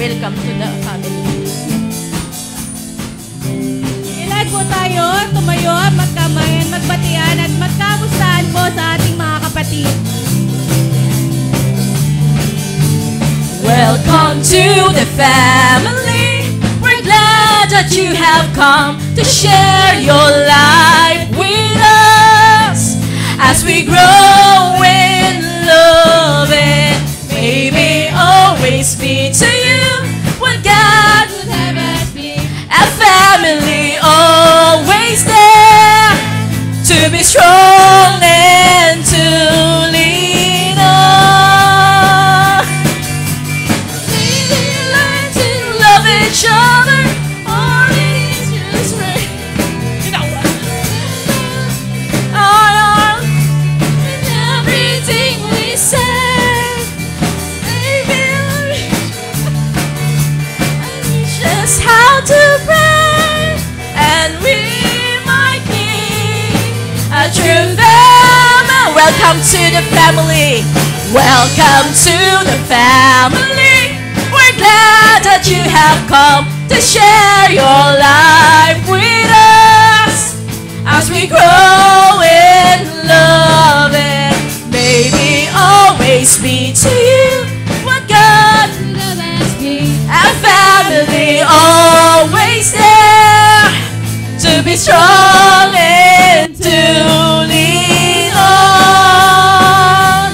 welcome to the family. Ilan po tayo, tumayo, magkamayan, magbatian at magkamustahan po sa ating mga kapatid. Welcome to the family. We're glad that you have come to share your life with us as we grow in love and maybe always be to you what God would have us be. A family always there to be strong and to lean on. Maybe learn to love each other, or it is just right. You know what? Oh, in everything we say, maybe just how to pray, and we might need a true family. Welcome to the family. Welcome to the family. We're glad that you have come to share your life with us as we grow in love and maybe always be to you what God would have us be. A family always there to be strong and to lean on.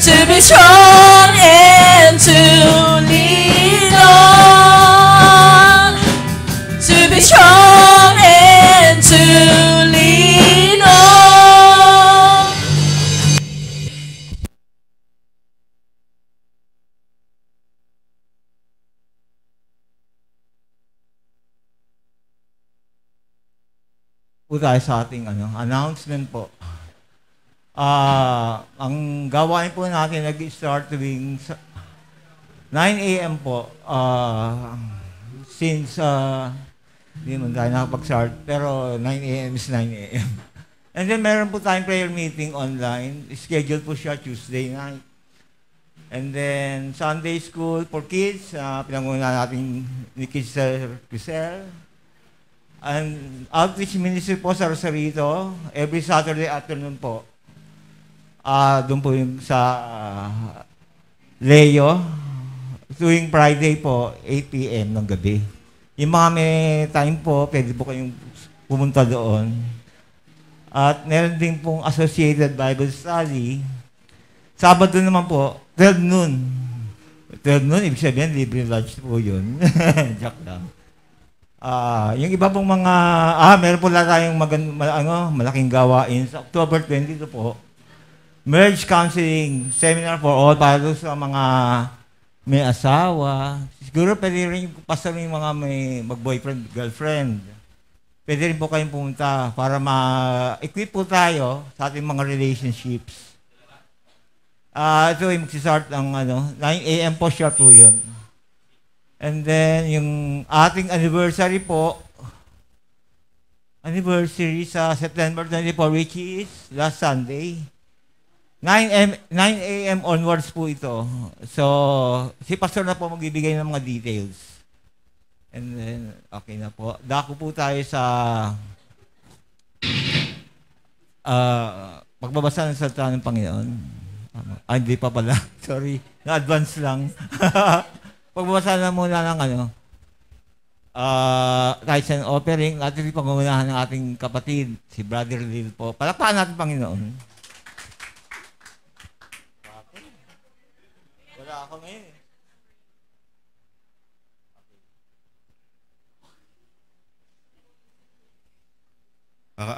To be strong and to lean on. To be strong and to lean on. Po tayo sa ating announcement po. Ang gawain po natin nag-start tuwing 9 a.m. po. Since hindi mo tayo nakapag-start, pero 9 a.m. is 9 a.m. And then meron po tayong prayer meeting online. Schedule po siya Tuesday night. And then Sunday school for kids, pinanguna natin ni Kids Crisel. And outreach ministry po sa Rosarito, every Saturday afternoon po. Doon po yung sa Leo, tuwing Friday po, 8 p.m. ng gabi. Yung mga may time po, pwede po kayong pumunta doon. At meron din pong Associated Bible Study. Sabado naman po, 12 noon. 12 noon, ibig sabihin, libre lunch po yun. Joke lang. Yung iba pong mga, meron po lang tayong malaking gawain. Sa October 22 po, Marriage Counseling Seminar for All para sa mga may asawa. Siguro pwede rin pasarin yung mga may mag-boyfriend, girlfriend. Pwede rin po kayong pumunta para ma-equip po tayo sa ating mga relationships. Ito yung magsisart ng 9 a.m. po siya po yun. And then, yung ating anniversary po, sa September 24, which is last Sunday. 9 a.m. onwards po ito. So, si Pastor na po magbibigay ng mga details. And then, okay na po. Dako po tayo sa pagbabasa ng salita ng Panginoon. Hindi pa pala. Sorry. Na-advance lang. Pagbabasa na muna ng tithes and offering, ating pangunahan ng ating kapatid, si Brother Lil po. Palakpakan natin, Panginoon. Wala ako ngayon eh.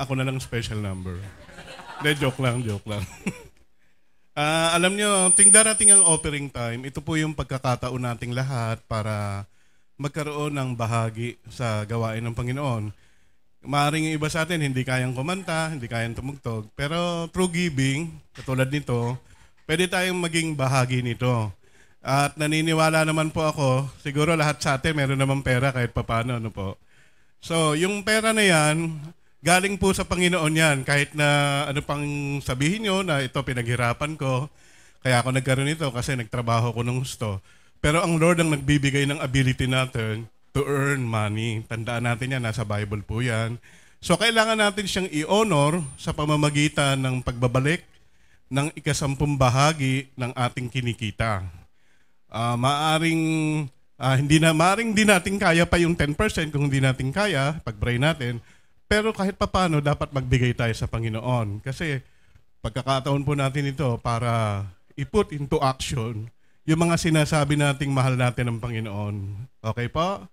Ako na lang special number. Hindi, joke lang. Alam nyo, darating ang offering time, ito po yung pagkakataon nating lahat para magkaroon ng bahagi sa gawain ng Panginoon. Maaaring yung iba sa atin, hindi kayang kumanta, hindi kayang tumugtog, pero through giving, katulad nito, pwede tayong maging bahagi nito. At naniniwala naman po ako, siguro lahat sa atin meron naman pera kahit papano, ano po. So, yung pera na yan, galing po sa Panginoon yan, kahit na ano pang sabihin nyo na ito pinaghirapan ko, kaya ako nagkaroon nito kasi nagtrabaho ko ng gusto. Pero ang Lord ang nagbibigay ng ability natin to earn money. Tandaan natin yan, nasa Bible po yan. So kailangan natin siyang i-honor sa pamamagitan ng pagbabalik ng ika-10 bahagi ng ating kinikita. Maaring di natin kaya pa yung 10% kung hindi natin kaya, pag-pray natin. Pero kahit papano, dapat magbigay tayo sa Panginoon. Kasi pagkakataon po natin ito para i-put into action yung mga sinasabi nating mahal natin ng Panginoon. Okay po?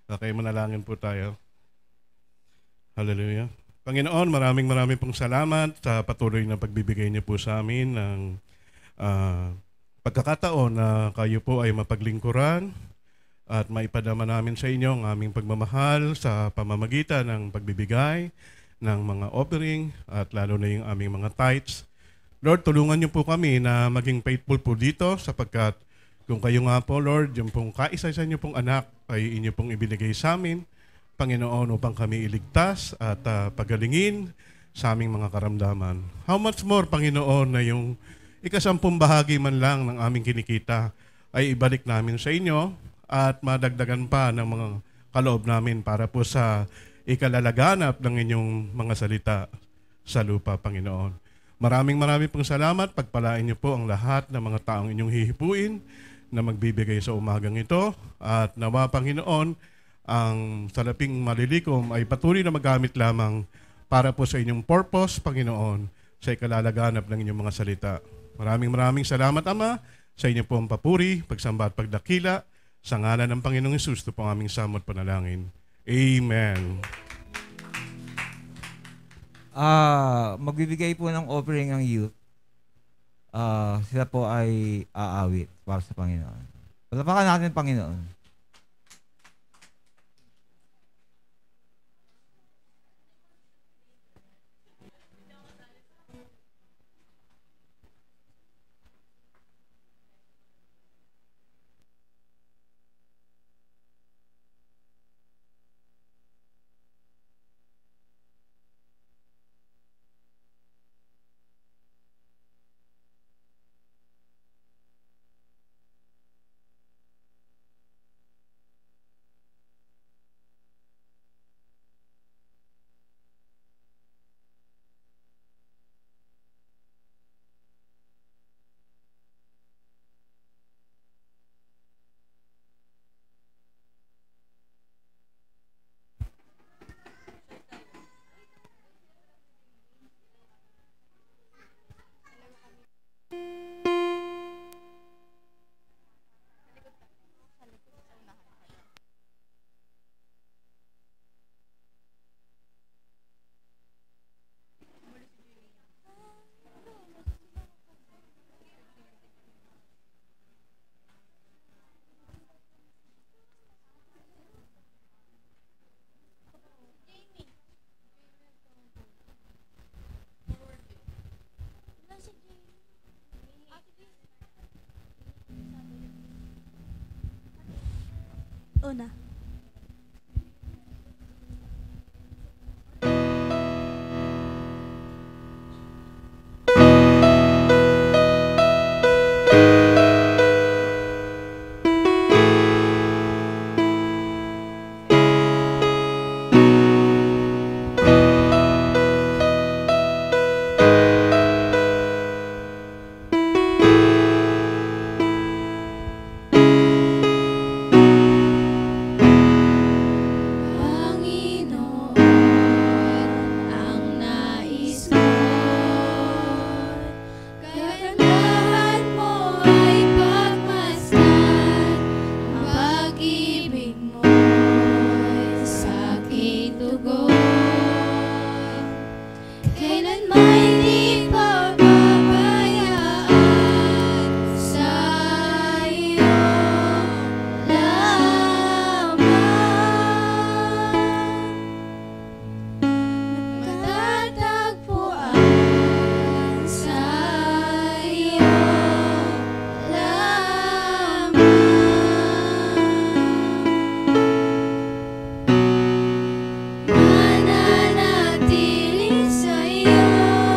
Okay, manalangin po tayo. Hallelujah. Panginoon, maraming pong salamat sa patuloy na pagbibigay niyo po sa amin ng pagkakataon na kayo po ay mapaglingkuran at maipadama namin sa inyo ang aming pagmamahal sa pamamagitan ng pagbibigay ng mga offering at lalo na yung aming mga tithes. Lord, tulungan niyo po kami na maging faithful po dito sapagkat kung kayo nga po, Lord, yung pong kaisa-isa niyo pong anak ay inyo pong ibinigay sa amin, Panginoon, upang kami iligtas at pagalingin sa aming mga karamdaman. How much more, Panginoon, na yung ika-10 bahagi man lang ng aming kinikita ay ibalik namin sa inyo at madagdagan pa ng mga kaloob namin para po sa ikalalaganap ng inyong mga salita sa lupa, Panginoon. Maraming pong salamat. Pagpalain niyo po ang lahat ng mga taong inyong hihipuin na magbibigay sa umagang ito at nawa, Panginoon, ang salaping malilikom ay patuloy na magamit lamang para po sa inyong purpose, Panginoon, sa ikalalaganap ng inyong mga salita. Maraming salamat, Ama, sa inyong pong papuri, pagsamba at pagdakila, sa ngalan ng Panginoong Hesus, ito po ang aming samot panalangin. Amen. Magbibigay po ng offering ang youth. Sila po ay aawit para sa Panginoon. Palapakan natin, Panginoon. Una. Mananatili sa'yo.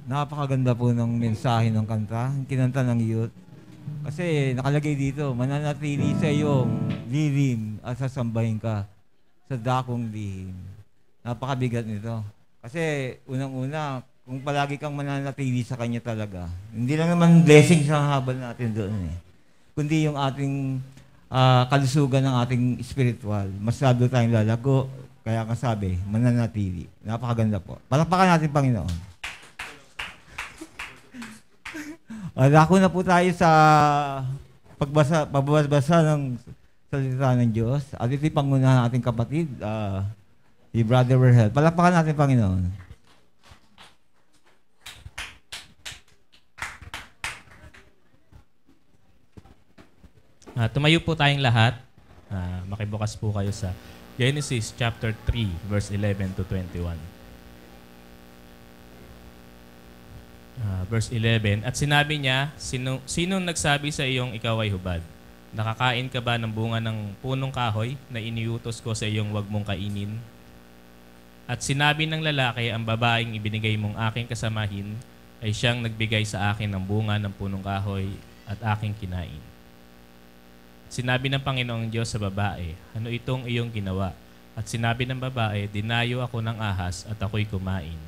napakaganda po ng mensahe ng kanta, kinanta ng youth. Kasi nakalagay dito, mananatili sa iyong lilin at sasambahin ka sa dakong lihim. Napakabigat nito. Kasi unang-una, kung palagi kang mananatili sa Kanya talaga, hindi lang naman blessing sa habal natin doon eh. Kundi yung ating kalusugan ng ating spiritual. Mas lalo tayong lalago, kaya kasabi, mananatili. Napakaganda po. Palakpakan natin, Panginoon. Dako na po tayo sa pagbabasa ng salita ng Diyos. At ito'y pangunahan ng ating kapatid, si Brother Werhel. Palakpakan natin, Panginoon. Tumayo po tayong lahat. Makibukas po kayo sa Genesis chapter 3, verse 11 to 21. Verse 11, at sinabi niya, sinong nagsabi sa iyong ikaw ay hubad? Nakakain ka ba ng bunga ng punong kahoy na iniutos ko sa iyong wag mong kainin? At sinabi ng lalaki, ang babaeng ibinigay mong aking kasamahin ay siyang nagbigay sa akin ng bunga ng punong kahoy at aking kinain. Sinabi ng Panginoong Diyos sa babae, ano itong iyong ginawa? At sinabi ng babae, dinayo ako ng ahas at ako'y kumain.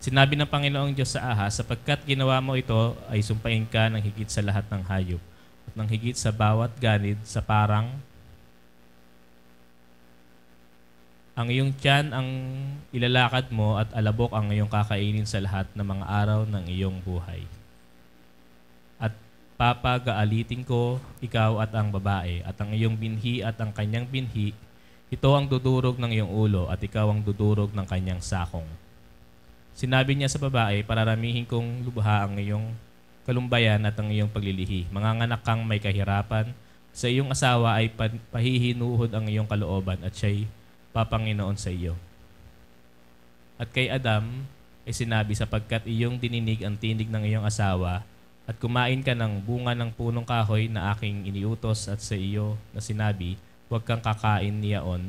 Sinabi ng Panginoong Diyos sa ahas, sapagkat ginawa mo ito, ay sumpain ka ng higit sa lahat ng hayop at ng higit sa bawat ganid sa parang ang iyong tiyan ang ilalakad mo at alabok ang iyong kakainin sa lahat ng mga araw ng iyong buhay. At papagaalitin ko ikaw at ang babae at ang iyong binhi at ang kanyang binhi, ito ang dudurog ng iyong ulo at ikaw ang dudurog ng kanyang sakong. Sinabi niya sa babae, pararamihin kong lubha ang iyong kalumbayan at ang iyong paglilihi. Manganganak kang may kahirapan. Sa iyong asawa ay pahihinuhod ang iyong kalooban at siya'y papanginoon sa iyo. At kay Adam ay sinabi, sapagkat iyong dininig ang tinig ng iyong asawa at kumain ka ng bunga ng punong kahoy na aking iniutos at sa iyo na sinabi, huwag kang kakain niyaon.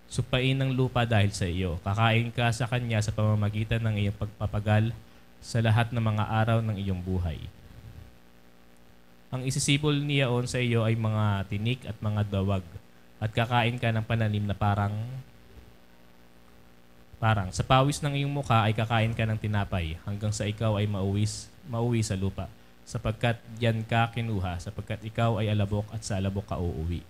Supain ng lupa dahil sa iyo. Kakain ka sa kanya sa pamamagitan ng iyong pagpapagal sa lahat ng mga araw ng iyong buhay. Ang isisipol niyaon sa iyo ay mga tinik at mga dawag. At kakain ka ng pananim na parang sa pawis ng iyong mukha ay kakain ka ng tinapay hanggang sa ikaw ay mauwi sa lupa. Sapagkat diyan ka kinuha, sapagkat ikaw ay alabok at sa alabok ka uuwi.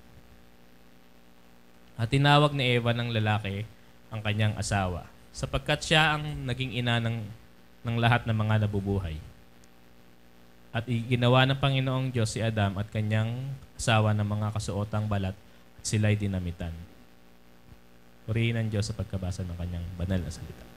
At tinawag ni Eva ng lalaki ang kanyang asawa, sapagkat siya ang naging ina ng lahat ng mga nabubuhay. At ginawa ng Panginoong Diyos si Adam at kanyang asawa ng mga kasuotang balat at sila'y dinamitan. Purihin ang Diyos sa pagkabasa ng kanyang banal na salita.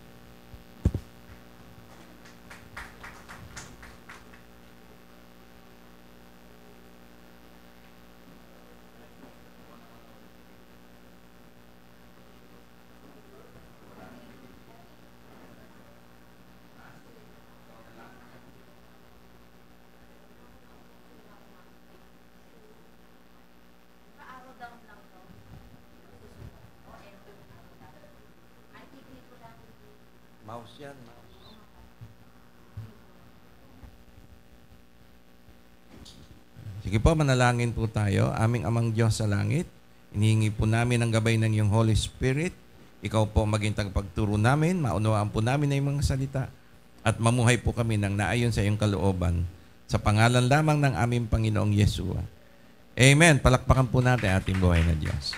Mouse yan, mouse. Sige po, manalangin po tayo. Aming Amang Diyos sa langit, inihingi po namin ang gabay ng iyong Holy Spirit. Ikaw po maging tagapagturo namin, maunawaan po namin ang mga salita, at mamuhay po kami ng naayon sa iyong kalooban. Sa pangalan lamang ng aming Panginoong Yeshua. Amen. Palakpakan po natin ating buhay na Diyos.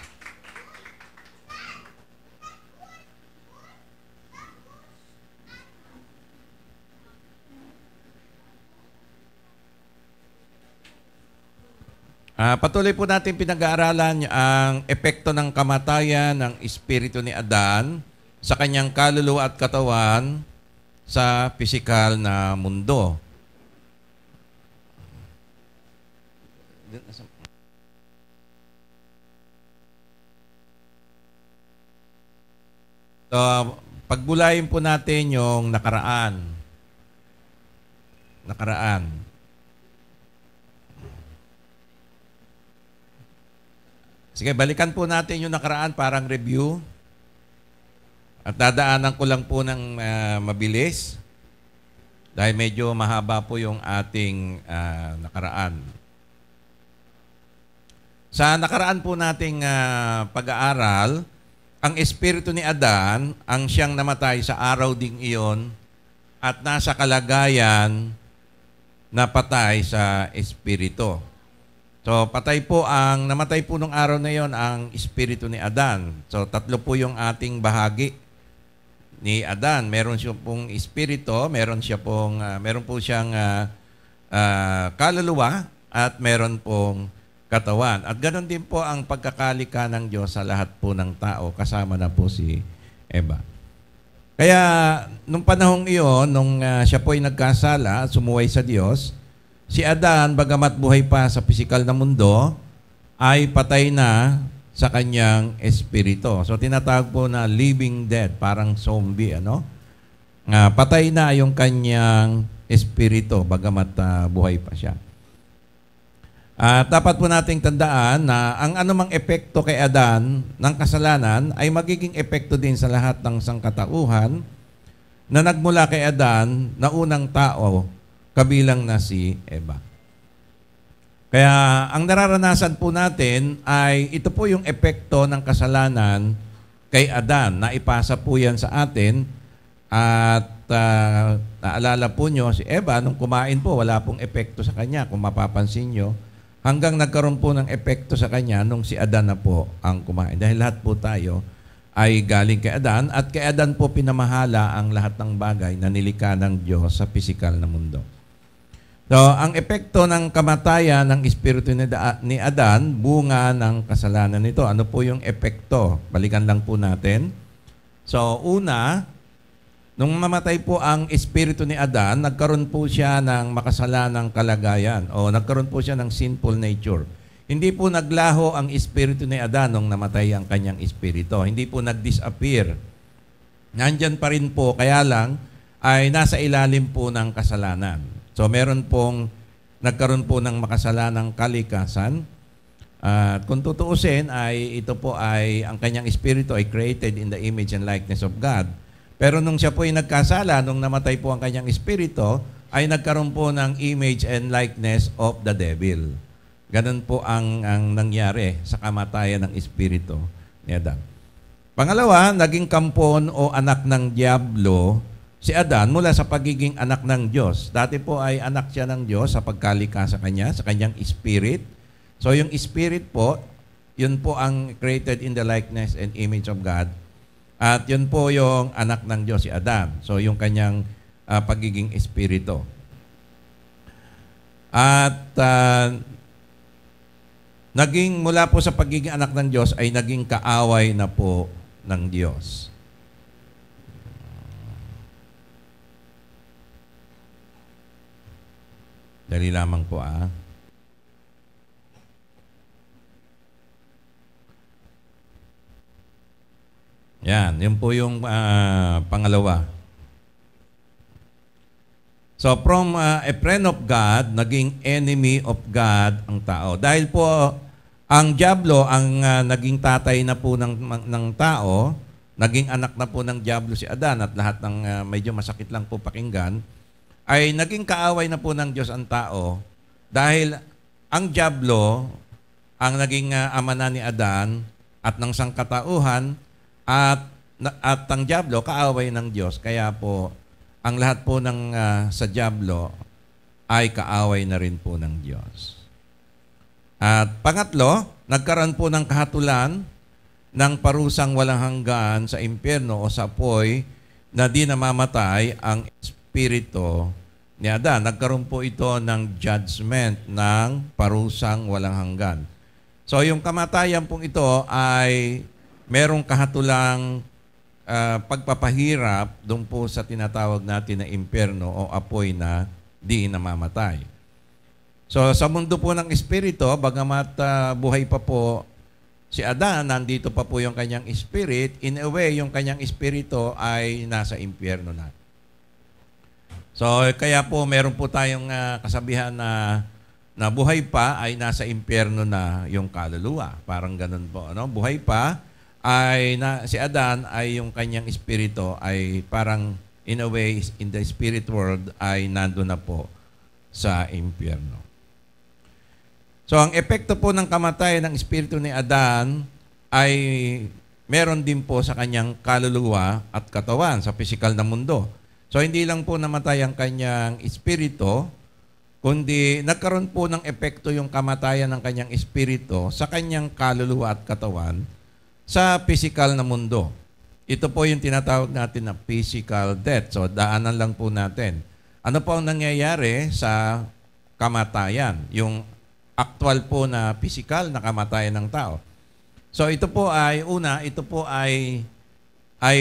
Patuloy po natin pinag-aaralan ang epekto ng kamatayan ng espiritu ni Adan sa kanyang kaluluwa at katawan sa pisikal na mundo. So, pagbulayin po natin yung nakaraan. Sige, balikan po natin yung nakaraan, parang review. At dadaanan ko lang po ng mabilis dahil medyo mahaba po yung ating nakaraan. Sa nakaraan po nating pag-aaral, ang espiritu ni Adan ang siyang namatay sa araw ding iyon at nasa kalagayan na patay sa espiritu. So, namatay po nung araw na iyon ang espiritu ni Adan. So, tatlo po yung ating bahagi ni Adan. Meron siya pong espiritu, meron po siyang kaluluwa, at meron pong katawan. At ganoon din po ang pagkakalika ng Diyos sa lahat po ng tao, kasama na po si Eva. Kaya, nung panahong iyon, nung siya po ay nagkasala at sumuway sa Diyos, si Adan, bagamat buhay pa sa pisikal na mundo, ay patay na sa kanyang espiritu. So, tinatawag po na living dead, parang zombie, ano? Patay na yung kanyang espiritu, bagamat buhay pa siya. Dapat po nating tandaan na ang anumang epekto kay Adan ng kasalanan ay magiging epekto din sa lahat ng sangkatauhan na nagmula kay Adan na unang tao, kabilang na si Eva. Kaya ang nararanasan po natin ay ito po yung epekto ng kasalanan kay Adan. Naipasa po yan sa atin at naalala po nyo si Eva nung kumain po, wala pong epekto sa kanya kung mapapansin nyo. Hanggang nagkaroon po ng epekto sa kanya nung si Adan na po ang kumain. Dahil lahat po tayo ay galing kay Adan at kay Adan po pinamahala ang lahat ng bagay na nilikha ng Diyos sa pisikal na mundo. So, ang epekto ng kamatayan ng espiritu ni Adan, bunga ng kasalanan nito. Ano po yung epekto? Balikan lang po natin. So, una, nung mamatay po ang espiritu ni Adan, nagkaroon po siya ng makasalanang kalagayan o nagkaroon po siya ng sinful nature. Hindi po naglaho ang espiritu ni Adan nung namatay ang kanyang espiritu. Hindi po nag-disappear. Nandyan pa rin po, kaya lang ay nasa ilalim po ng kasalanan. So nagkaroon po ng makasalanang kalikasan. Kung tutuusin ay ito po ay ang kanyang espiritu ay created in the image and likeness of God. Pero nung siya po ay nagkasala, nung namatay po ang kanyang espiritu, ay nagkaroon po ng image and likeness of the devil. Ganun po ang nangyari sa kamatayan ng espiritu ni Adan. Pangalawa, naging kampon o anak ng Diablo si Adan mula sa pagiging anak ng Diyos. Dati po ay anak siya ng Diyos sa pagkalika sa kanyang spirit. So yung spirit po, yun po ang created in the likeness and image of God. At yun po yung anak ng Diyos, si Adan. So yung kanyang pagiging espiritu. At mula po sa pagiging anak ng Diyos ay naging kaaway na po ng Diyos. Dali lamang po Yan, yun po yung pangalawa. So from a friend of God, naging enemy of God ang tao. Dahil po ang Diablo ang naging tatay na po ng tao, naging anak na po ng Diablo si Adan at lahat ng medyo masakit lang po pakinggan, ay naging kaaway na po ng Diyos ang tao dahil ang Diablo ang naging ama na ni Adan at ng sangkatauhan at ang Diablo kaaway ng Diyos. Kaya po ang lahat po ng sa Diablo ay kaaway na rin po ng Diyos. At pangatlo, nagkaroon po ng kahatulan ng parusang walang hanggan sa impyerno o sa apoy na di namamatay ang espiritu ni Adan. Nagkaroon po ito ng judgment ng parusang walang hanggan. So yung kamatayan pong ito ay merong kahatulang pagpapahirap doon po sa tinatawag natin na impyerno o apoy na di namamatay. So sa mundo po ng espiritu, bagamat buhay pa po si Adan, nandito pa po yung kanyang spirit, in a way yung kanyang espiritu ay nasa impyerno na. So kaya po meron po tayong kasabihan na buhay pa ay nasa impyerno na yung kaluluwa. Parang ganun po. Ano? Buhay pa si Adan ay yung kanyang espiritu ay parang in a way in the spirit world ay nandun na po sa impyerno. So ang epekto po ng kamatayan ng espiritu ni Adan ay meron din po sa kanyang kaluluwa at katawan sa pisikal na mundo. So hindi lang po namatay ang kanyang espiritu, kundi nagkaroon po ng epekto yung kamatayan ng kanyang espiritu sa kanyang kaluluwa at katawan sa physical na mundo. Ito po yung tinatawag natin na physical death. So daanan lang po natin. Ano po ang nangyayari sa kamatayan? Yung actual po na physical na kamatayan ng tao. So ito po ay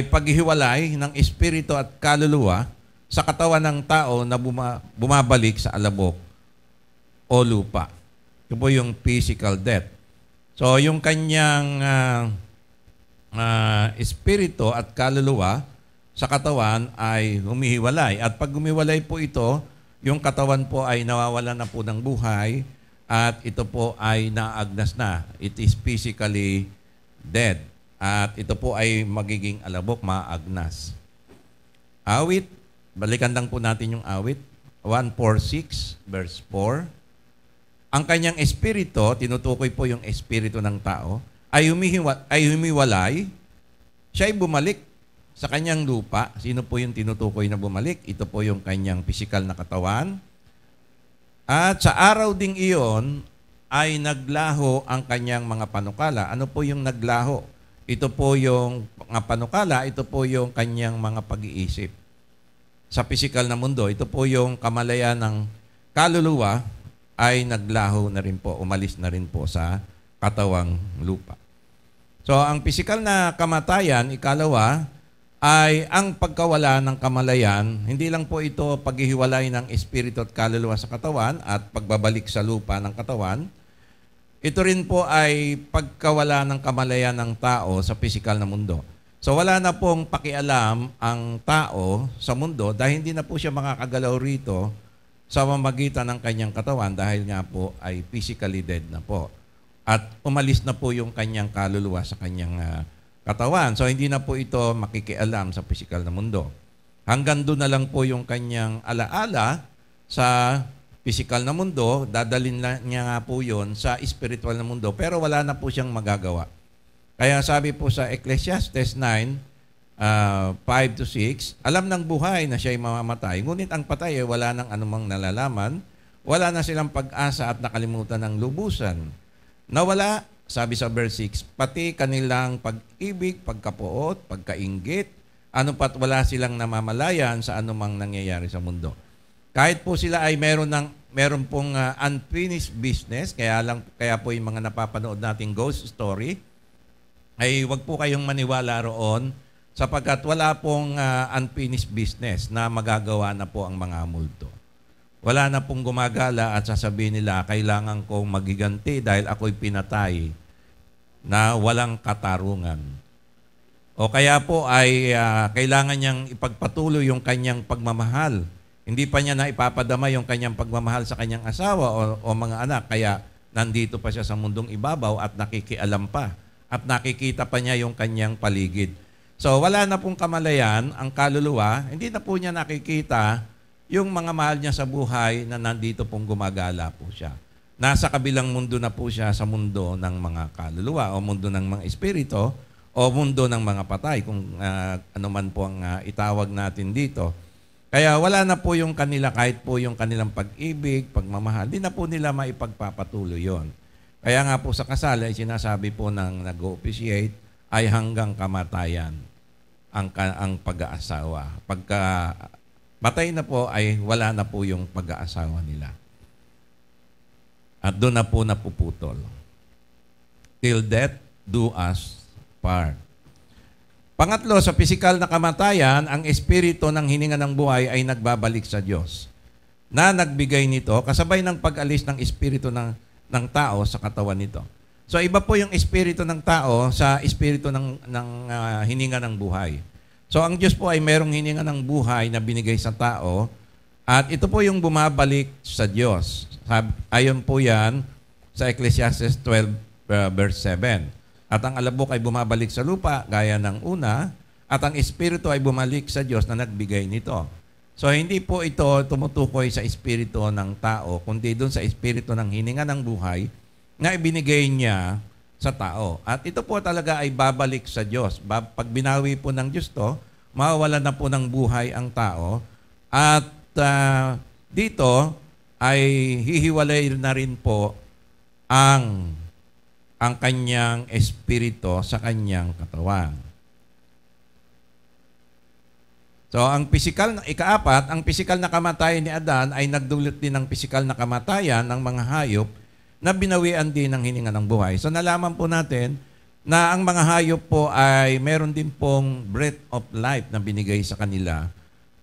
paghihiwalay ng espiritu at kaluluwa sa katawan ng tao na bumabalik sa alabok o lupa. Ito po yung physical death. So yung kanyang espiritu at kaluluwa sa katawan ay humihiwalay. At pag humiwalay po ito, yung katawan po ay nawawalan na po ng buhay at ito po ay naagnas na. It is physically dead. At ito po ay magiging alabok, maagnas. Awit, balikan lang po natin yung awit. 146 verse 4. Ang kanyang espiritu, tinutukoy po yung espiritu ng tao, ay humiwalay, siya ay bumalik sa kanyang lupa. Sino po yung tinutukoy na bumalik? Ito po yung kanyang pisikal na katawan. At sa araw ding iyon ay naglaho ang kanyang mga panukala. Ano po yung naglaho? Ito po yung mga panukala, ito po yung kanyang mga pag-iisip. Sa pisikal na mundo, ito po yung kamalayan ng kaluluwa ay naglaho na rin po, umalis na rin po sa katawang lupa. So, ang pisikal na kamatayan, ikalawa, ay ang pagkawala ng kamalayan. Hindi lang po ito paghihiwalay ng espiritu at kaluluwa sa katawan at pagbabalik sa lupa ng katawan. Ito rin po ay pagkawala ng kamalayan ng tao sa pisikal na mundo. So wala na pong pakialam ang tao sa mundo dahil hindi na po siya makakagalaw rito sa pamamagitan ng kanyang katawan dahil nga po ay physically dead na po. At umalis na po yung kanyang kaluluwa sa kanyang katawan. So hindi na po ito makikialam sa pisikal na mundo. Hanggang doon na lang po yung kanyang alaala sa pisikal na mundo, dadalhin niya nga po yun sa spiritual na mundo, pero wala na po siyang magagawa. Kaya sabi po sa Ecclesiastes 9:5-6, alam ng buhay na siya'y mamamatay, ngunit ang patay ay wala nang anumang nalalaman, wala na silang pag-asa at nakalimutan ng lubusan. Nawala, sabi sa verse 6, pati kanilang pag-ibig, pagkapuot, pagkainggit, ano pat wala silang namamalayan sa anumang nangyayari sa mundo. Kahit po sila ay meron pong unfinished business, kaya po yung mga napapanood nating ghost story, ay wag po kayong maniwala roon sapagkat wala pong unfinished business na magagawa na po ang mga multo. Wala na pong gumagala at sasabihin nila, kailangan kong magiganti dahil ako'y pinatay na walang katarungan. O kaya po ay kailangan niyang ipagpatuloy yung kanyang pagmamahal. Hindi pa niya na ipapadama yung kanyang pagmamahal sa kanyang asawa o mga anak. Kaya nandito pa siya sa mundong ibabaw at nakikialam pa. At nakikita pa niya yung kanyang paligid. So wala na pong kamalayan ang kaluluwa. Hindi na po niya nakikita yung mga mahal niya sa buhay na nandito pong gumagala po siya. Nasa kabilang mundo na po siya sa mundo ng mga kaluluwa o mundo ng mga espiritu o mundo ng mga patay kung ano man po ang itawag natin dito. Kaya wala na po yung kanila kahit po yung kanilang pag-ibig, pagmamahal. Di na po nila maipagpapatuloy yon. Kaya nga po sa kasal ay sinasabi po ng nag-officiate ay hanggang kamatayan ang pag-aasawa. Pagka matay na po ay wala na po yung pag-aasawa nila. At doon na po napuputol. Till death do us part. Pangatlo, sa pisikal na kamatayan, ang espiritu ng hininga ng buhay ay nagbabalik sa Diyos na nagbigay nito kasabay ng pag-alis ng espiritu ng tao sa katawan nito. So iba po yung espiritu ng tao sa espiritu ng hininga ng buhay. So ang Diyos po ay merong hininga ng buhay na binigay sa tao at ito po yung bumabalik sa Diyos. Ayon po yan sa Ecclesiastes 12 verse 7. At ang alabok ay bumabalik sa lupa, gaya ng una, at ang espiritu ay bumalik sa Diyos na nagbigay nito. So, hindi po ito tumutukoy sa espiritu ng tao, kundi doon sa espiritu ng hininga ng buhay na ibinigay niya sa tao. At ito po talaga ay babalik sa Diyos. Pag binawi po ng Diyos to, mawawalan na po ng buhay ang tao. At dito ay hihiwalay na rin po ang kanyang espiritu sa kanyang katawan. So, ang pisikal, ikaapat, ang pisikal na kamatayan ni Adan ay nagdulot din ng pisikal na kamatayan ng mga hayop na binawian din ng hininga ng buhay. So, nalaman po natin na ang mga hayop po ay meron din pong breath of life na binigay sa kanila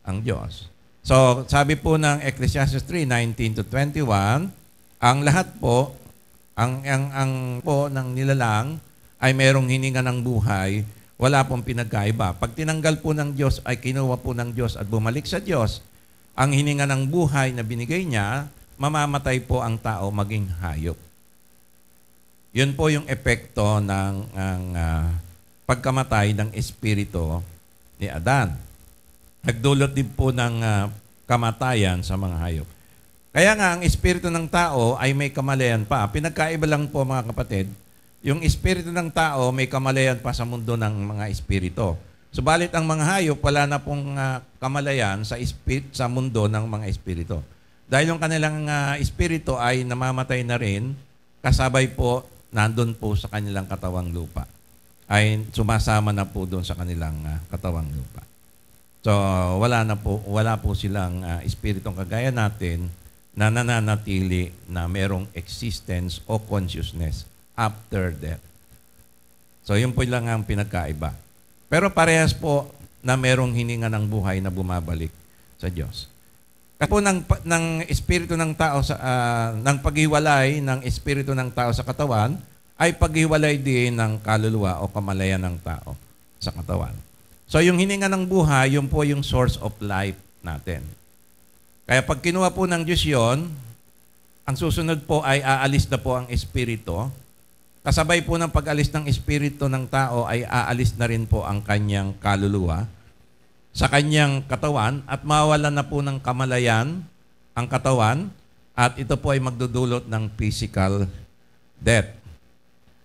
ang Diyos. So, sabi po ng Ecclesiastes 3:19-21, ang lahat po, ang po ng nilalang ay merong hininga ng buhay, wala pong pinagkaiba. Pag tinanggal po ng Diyos, ay kinuha po ng Diyos at bumalik sa Diyos, ang hininga ng buhay na binigay niya, mamamatay po ang tao maging hayop. Yun po yung epekto ng pagkamatay ng espiritu ni Adan. Nagdulot din po ng kamatayan sa mga hayop. Kaya nga, ang espiritu ng tao ay may kamalayan pa. Pinagkaiba lang po, mga kapatid, yung espiritu ng tao may kamalayan pa sa mundo ng mga espiritu. Subalit ang mga hayop, wala na pong kamalayan sa mundo ng mga espiritu. Dahil yung kanilang espiritu ay namamatay na rin, kasabay po, nandun po sa kanilang katawang lupa. Ay sumasama na po doon sa kanilang katawang lupa. So, wala po silang espiritong kagaya natin na nananatili na merong existence o consciousness after death. So, yun po lang ang pinagkaiba. Pero parehas po na merong hininga ng buhay na bumabalik sa Diyos. Kasi po ng espiritu ng tao, ng paghiwalay ng espiritu ng tao sa katawan, ay paghiwalay din ng kaluluwa o kamalayan ng tao sa katawan. So, yung hininga ng buhay, yun po yung source of life natin. Kaya pag kinuha po ng Diyos yun, ang susunod po ay aalis na po ang espiritu. Kasabay po ng pag-alis ng espiritu ng tao ay aalis na rin po ang kanyang kaluluwa sa kanyang katawan at mawawalan na po ng kamalayan ang katawan at ito po ay magdudulot ng physical death.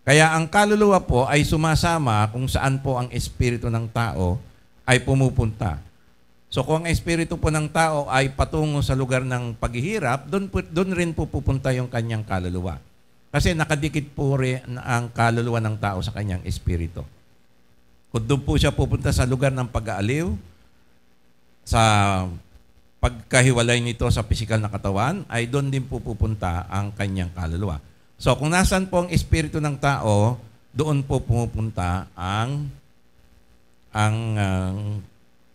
Kaya ang kaluluwa po ay sumasama kung saan po ang espiritu ng tao ay pumupunta. So kung ang espiritu po ng tao ay patungo sa lugar ng paghihirap, doon rin po pupunta yung kanyang kaluluwa. Kasi nakadikit po rin ang kaluluwa ng tao sa kanyang espiritu. Kung doon po siya pupunta sa lugar ng pag-aaliw, sa pagkahiwalay nito sa pisikal na katawan, ay doon din po pupunta ang kanyang kaluluwa. So kung nasan po ang espiritu ng tao, doon po pumupunta ang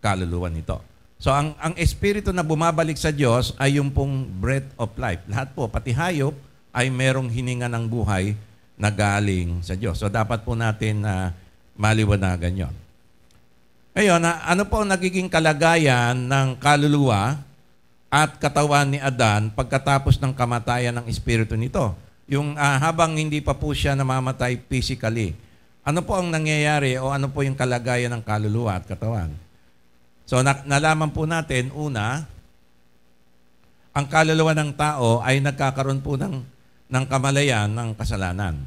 kaluluwa nito. So ang espiritu na bumabalik sa Diyos ay yung pong breath of life. Lahat po, pati hayop, ay merong hininga ng buhay na galing sa Diyos. So dapat po natin maliwanagan yon. Ngayon, ano po ang nagiging kalagayan ng kaluluwa at katawan ni Adan pagkatapos ng kamatayan ng espiritu nito? Yung habang hindi pa po siya namamatay physically, ano po ang nangyayari o ano po yung kalagayan ng kaluluwa at katawan? So nalaman po natin, una, ang kaluluwa ng tao ay nagkakaroon po ng kamalayan ng kasalanan.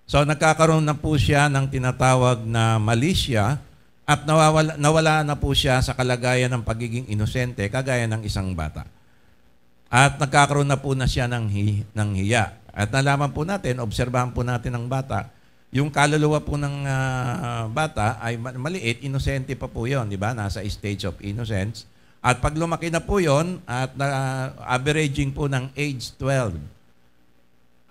So nagkakaroon na po siya ng tinatawag na malisya at nawala na po siya sa kalagayan ng pagiging inosente kagaya ng isang bata. At nagkakaroon na po na siya ng hiya. At nalaman po natin, obserbahan po natin ang bata, yung kaluluwa po ng bata ay maliit, inosente pa po yun, di ba? Nasa stage of innocence. At pag lumaki na po yun, at averaging po ng age 12,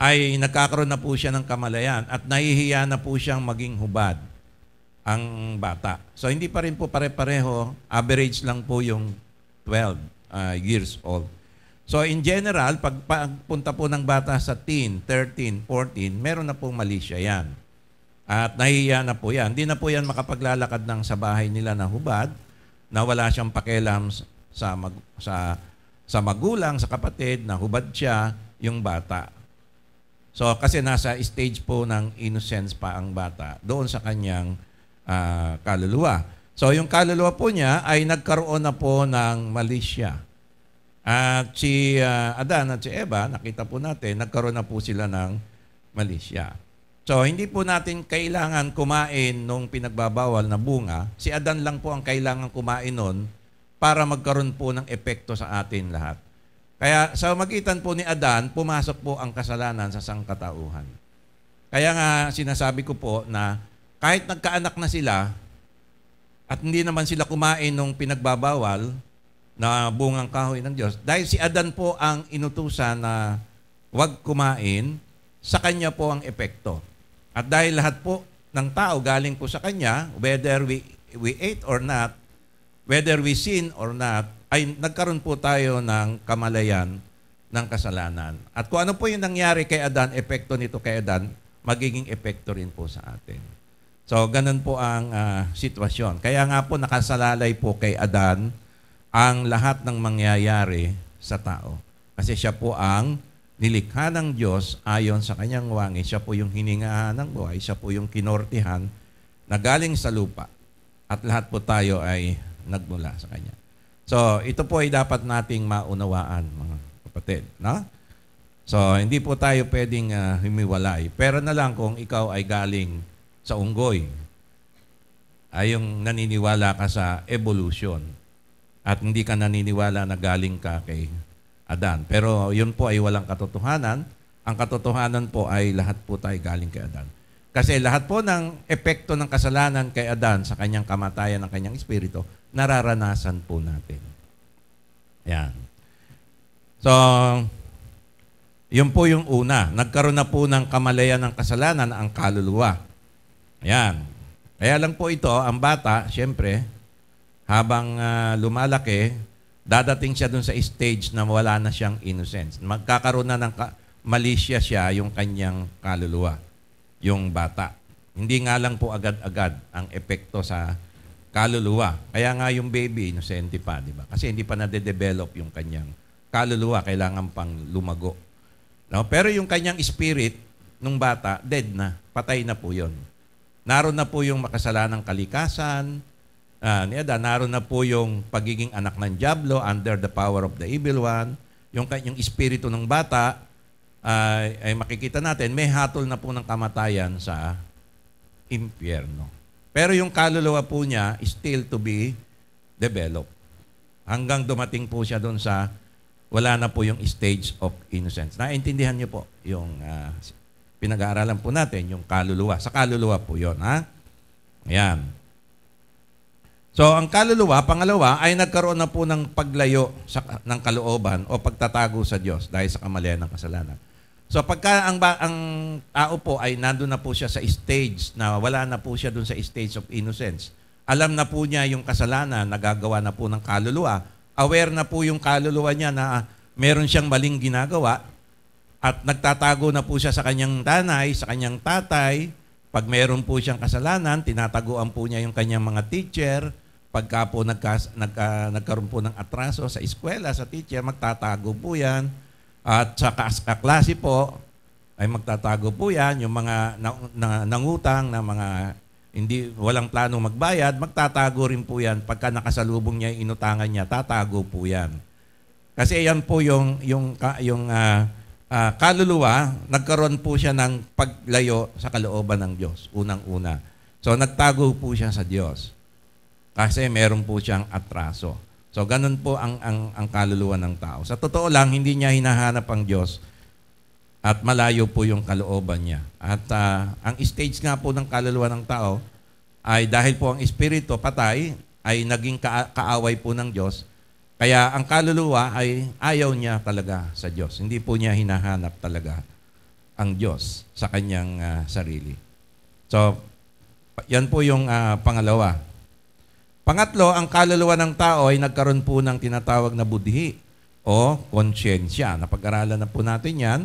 ay nagkakaroon na po siya ng kamalayan at nahihiya na po siyang maging hubad ang bata. So hindi pa rin po pare-pareho, average lang po yung 12 years old. So in general, pagpunta po ng bata sa teen, 13, 14, meron na pong malisya yan. At nahihiya na po yan. Hindi na po yan makapaglalakad ng sa bahay nila na hubad, na wala siyang pakialam sa magulang, sa kapatid, na hubad siya yung bata. So, kasi nasa stage po ng innocence pa ang bata doon sa kanyang kaluluwa. So, yung kaluluwa po niya ay nagkaroon na po ng malisya. At si Adan at si Eva, nakita po natin, nagkaroon na po sila ng malisya. So, hindi po natin kailangan kumain nung pinagbabawal na bunga. Si Adan lang po ang kailangan kumain nun para magkaroon po ng epekto sa atin lahat. Kaya sa magitan po ni Adan, pumasok po ang kasalanan sa sangkatauhan. Kaya nga sinasabi ko po na kahit nagkaanak na sila at hindi naman sila kumain nung pinagbabawal na bungang kahoy ng Diyos, dahil si Adan po ang inutusan na huwag kumain, sa kanya po ang epekto. At dahil lahat po ng tao galing po sa kanya, whether we ate or not, whether we sin or not, ay nagkaroon po tayo ng kamalayan ng kasalanan. At kung ano po yung nangyari kay Adan, epekto nito kay Adan, magiging epekto rin po sa atin. So, ganun po ang sitwasyon. Kaya nga po nakasalalay po kay Adan ang lahat ng mangyayari sa tao. Kasi siya po ang nilikha ng Diyos ayon sa kanyang wangis. Siya po yung hiningahan ng buhay. Siya po yung kinortihan na galing sa lupa. At lahat po tayo ay nagmula sa kanya. So, ito po ay dapat nating maunawaan, mga kapatid. No? So, hindi po tayo pwedeng humiwalay. Pero na lang kung ikaw ay galing sa unggoy, ay yung naniniwala ka sa evolution. At hindi ka naniniwala na galing ka kay Adan. Pero yun po ay walang katotohanan. Ang katotohanan po ay lahat po tayo galing kay Adan. Kasi lahat po ng epekto ng kasalanan kay Adan sa kanyang kamatayan ng kanyang espiritu, nararanasan po natin. Yan. So, yun po yung una. Nagkaroon na po ng kamalayan ng kasalanan ang kaluluwa. Yan. Kaya lang po ito, ang bata, siyempre, habang lumalaki, dadating siya dun sa stage na wala na siyang innocence. Magkakaroon na ng malisya siya yung kanyang kaluluwa, yung bata. Hindi nga lang po agad-agad ang epekto sa kaluluwa. Kaya nga yung baby, inosente pa, di ba? Kasi hindi pa nade-develop yung kanyang kaluluwa, kailangan pang lumago. No? Pero yung kanyang spirit, nung bata, dead na, patay na po yun. Naroon na po yung makasalanang kalikasan, ni Adan, naroon na po yung pagiging anak ng Diablo under the power of the evil one. Yung espiritu ng bata, ay makikita natin, may hatol na po ng kamatayan sa impyerno. Pero yung kaluluwa po niya is still to be developed. Hanggang dumating po siya doon sa wala na po yung stage of innocence. Naintindihan niyo po yung pinag-aaralan po natin, yung kaluluwa. Sa kaluluwa po yun. Ha? Ayan. So, ang kaluluwa, pangalawa, ay nagkaroon na po ng paglayo ng kalooban o pagtatago sa Diyos dahil sa kamalayan ng kasalanan. So, pagka ang tao po ay nandun na po siya sa stage na wala na po siya dun sa stage of innocence, alam na po niya yung kasalanan, nagagawa na po ng kaluluwa, aware na po yung kaluluwa niya na meron siyang maling ginagawa at nagtatago na po siya sa kanyang tanay, sa kanyang tatay. Pag meron po siyang kasalanan, tinataguan po niya yung kanyang mga teacher. Pagka po nagkaroon po ng atraso sa eskwela, sa teacher, magtatago po yan. At sa kaklase po, ay magtatago po yan. Yung mga nangutang na mga walang plano magbayad, magtatago rin po yan. Pagka nakasalubong niya yung inutangan niya, tatago po yan. Kasi yan po yung kaluluwa, nagkaroon po siya ng paglayo sa kalooban ng Diyos, unang-una. So, nagtago po siya sa Diyos. Kasi meron po siyang atraso. So, ganun po ang kaluluwa ng tao. Sa totoo lang, hindi niya hinahanap ang Diyos at malayo po yung kalooban niya. At ang stage nga po ng kaluluwa ng tao ay dahil po ang espiritu patay, ay naging kaaway po ng Diyos. Kaya ang kaluluwa ay ayaw niya talaga sa Diyos. Hindi po niya hinahanap talaga ang Diyos sa kanyang sarili. So, yan po yung pangalawa. Pangatlo, ang kaluluwa ng tao ay nagkaroon po ng tinatawag na budhi o konsyensya. Napag-aralan na po natin yan,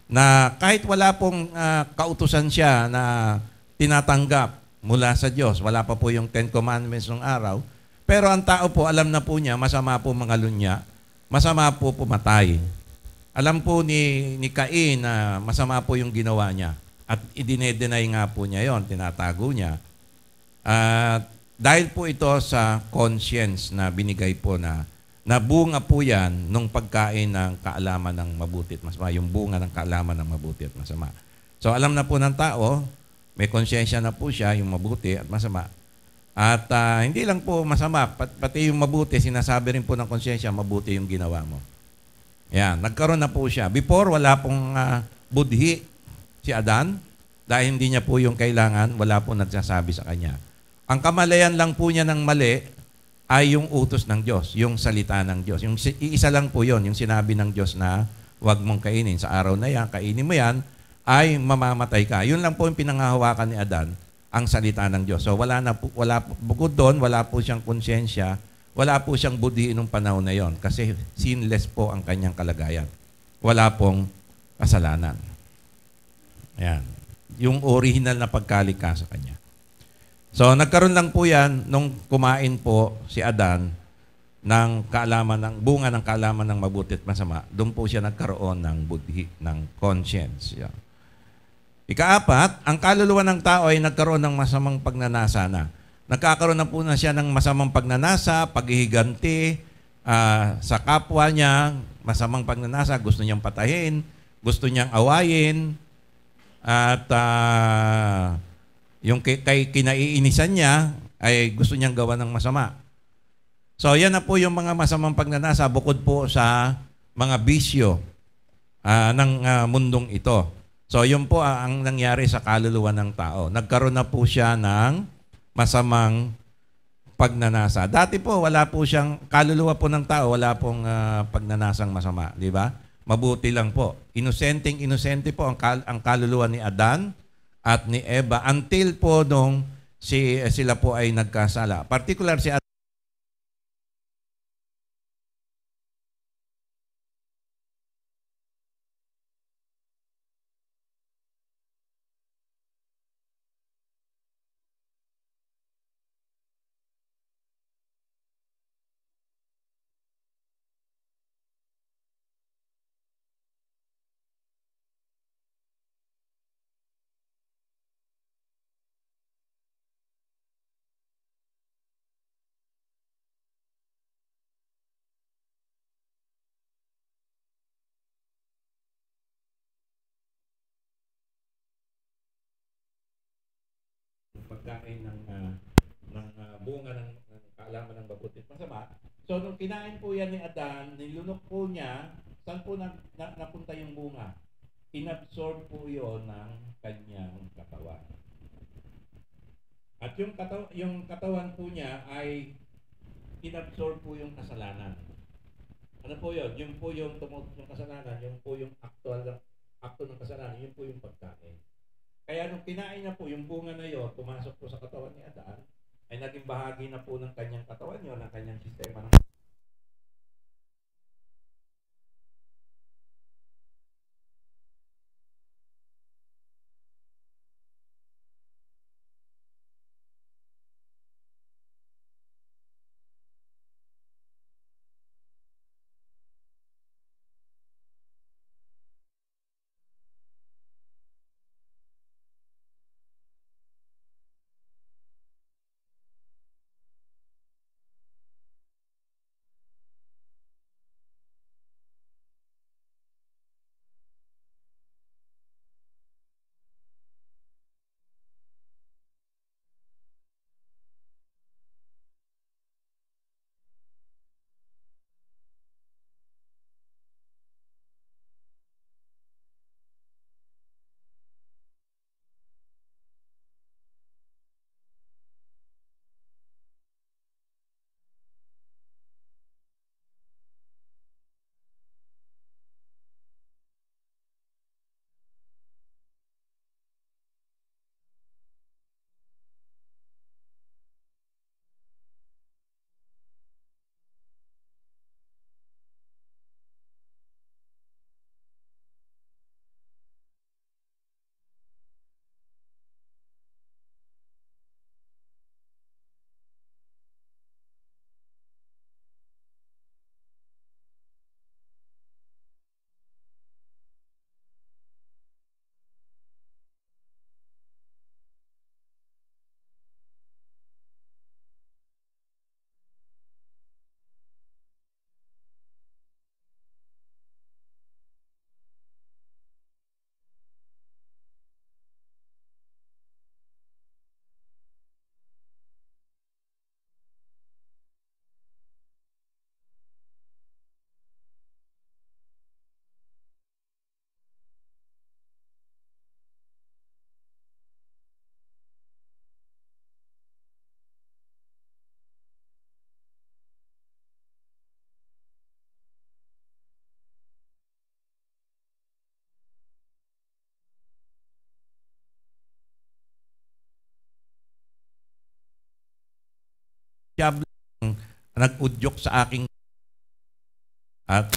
na kahit wala pong kautusan siya na tinatanggap mula sa Diyos, wala pa po yung 10 Commandments ng araw, pero ang tao po, alam na po niya, masama po mangalun niya, masama po pumatay. Alam po ni Cain na masama po yung ginawa niya. At idine-deny nga po niya yon, tinatago niya. At dahil po ito sa conscience na binigay po na bunga po yan nung pagkain ng kaalaman ng mabuti at masama. Yung bunga ng kaalaman ng mabuti at masama. So alam na po ng tao, may konsyensya na po siya, yung mabuti at masama. At hindi lang po masama, pati yung mabuti, sinasabi rin po ng konsyensya, mabuti yung ginawa mo. Yan, nagkaroon na po siya. Before, wala pong budhi si Adan, dahil hindi niya po yung kailangan, wala po nagsasabi sa kanya. Ang kamalayan lang po niya ng mali ay yung utos ng Diyos, yung salita ng Diyos. Yung iisa lang po yon, yung sinabi ng Diyos na huwag mong kainin. Sa araw na yan, kainin mo yan, ay mamamatay ka. Yun lang po yung pinangahawakan ni Adan, ang salita ng Diyos. So bukod doon, wala po siyang konsyensya, wala po siyang budhi nung panahon na yon kasi sinless po ang kanyang kalagayan. Wala pong kasalanan. Ayan. Yung original na pagkalika sa kanya. So nagkaroon lang po yan nung kumain po si Adan ng kaalaman ng bunga ng kaalaman ng mabuti at masama. Doon po siya nagkaroon ng budhi, ng conscience. Yeah. Ikaapat, ang kaluluwa ng tao ay nagkaroon ng masamang pagnanasa na. Nagkakaroon na po na siya ng masamang pagnanasa, paghihiganti sa kapwa niya, masamang pagnanasa, gusto niyang patayin, gusto niyang awayin, at yung kay kinaiinisan niya ay gusto niyang gawa ng masama. So yan na po yung mga masamang pagnanasa bukod po sa mga bisyo ng mundong ito. So yun po ang nangyari sa kaluluwa ng tao. Nagkaroon na po siya ng masamang pagnanasa. Dati po wala po siyang kaluluwa po ng tao, wala pong pagnanasang masama, di ba? Mabuti lang po. Inosente po ang kaluluwa ni Adan at ni Eva until po nung sila po ay nagkasala. Particular si Adan. Pagkain ng bunga ng kaalaman ng mabuti at masama. So, nung kinain po yan ni Adan, nilunok po niya, saan po napunta yung bunga? Inabsorb po yon ng kanyang katawan. At yung katawan po niya ay inabsorb po yung kasalanan. Ano po yun? Yung po yung tumutok ng kasalanan, yung po yung akto ng kasalanan, yun po yung pagkain. Kaya nung kinain niya po, yung bunga na yun, pumasok po sa katawan ni Adan, ay naging bahagi na po ng kanyang katawan yun, ng kanyang sistema ng diablo ang nag-udyok sa aking at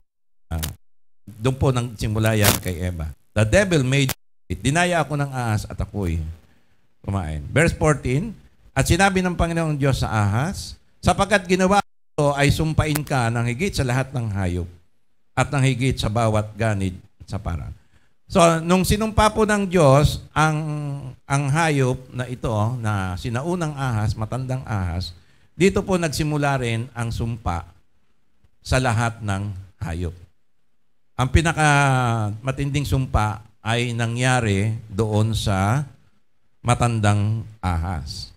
doon po nang simula yan kay Eva. The devil made it. Dinaya ako ng ahas at ako'y kumain. Verse 14, at sinabi ng Panginoong Diyos sa ahas, sapagkat ginawa ito ay sumpain ka ng higit sa lahat ng hayop at ng higit sa bawat ganid sa parang. So, nung sinumpa po ng Diyos ang hayop na ito, na sinaunang ahas, matandang ahas, dito po nagsimula rin ang sumpa sa lahat ng hayop. Ang pinaka matinding sumpa ay nangyari doon sa matandang ahas.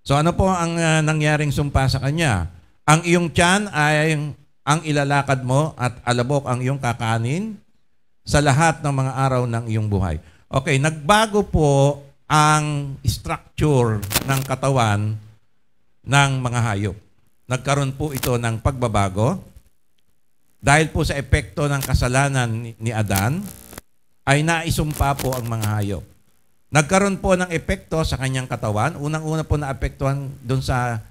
So ano po ang nangyaring sumpa sa kanya? Ang iyong tiyan ay ang ilalakad mo at alabok ang iyong kakanin sa lahat ng mga araw ng iyong buhay. Okay, nagbago po ang structure ng katawan ng mga hayop. Nagkaroon po ito ng pagbabago dahil po sa epekto ng kasalanan ni Adan ay naisumpa po ang mga hayop. Nagkaroon po ng epekto sa kanyang katawan. Unang-una po naapektuhan doon sa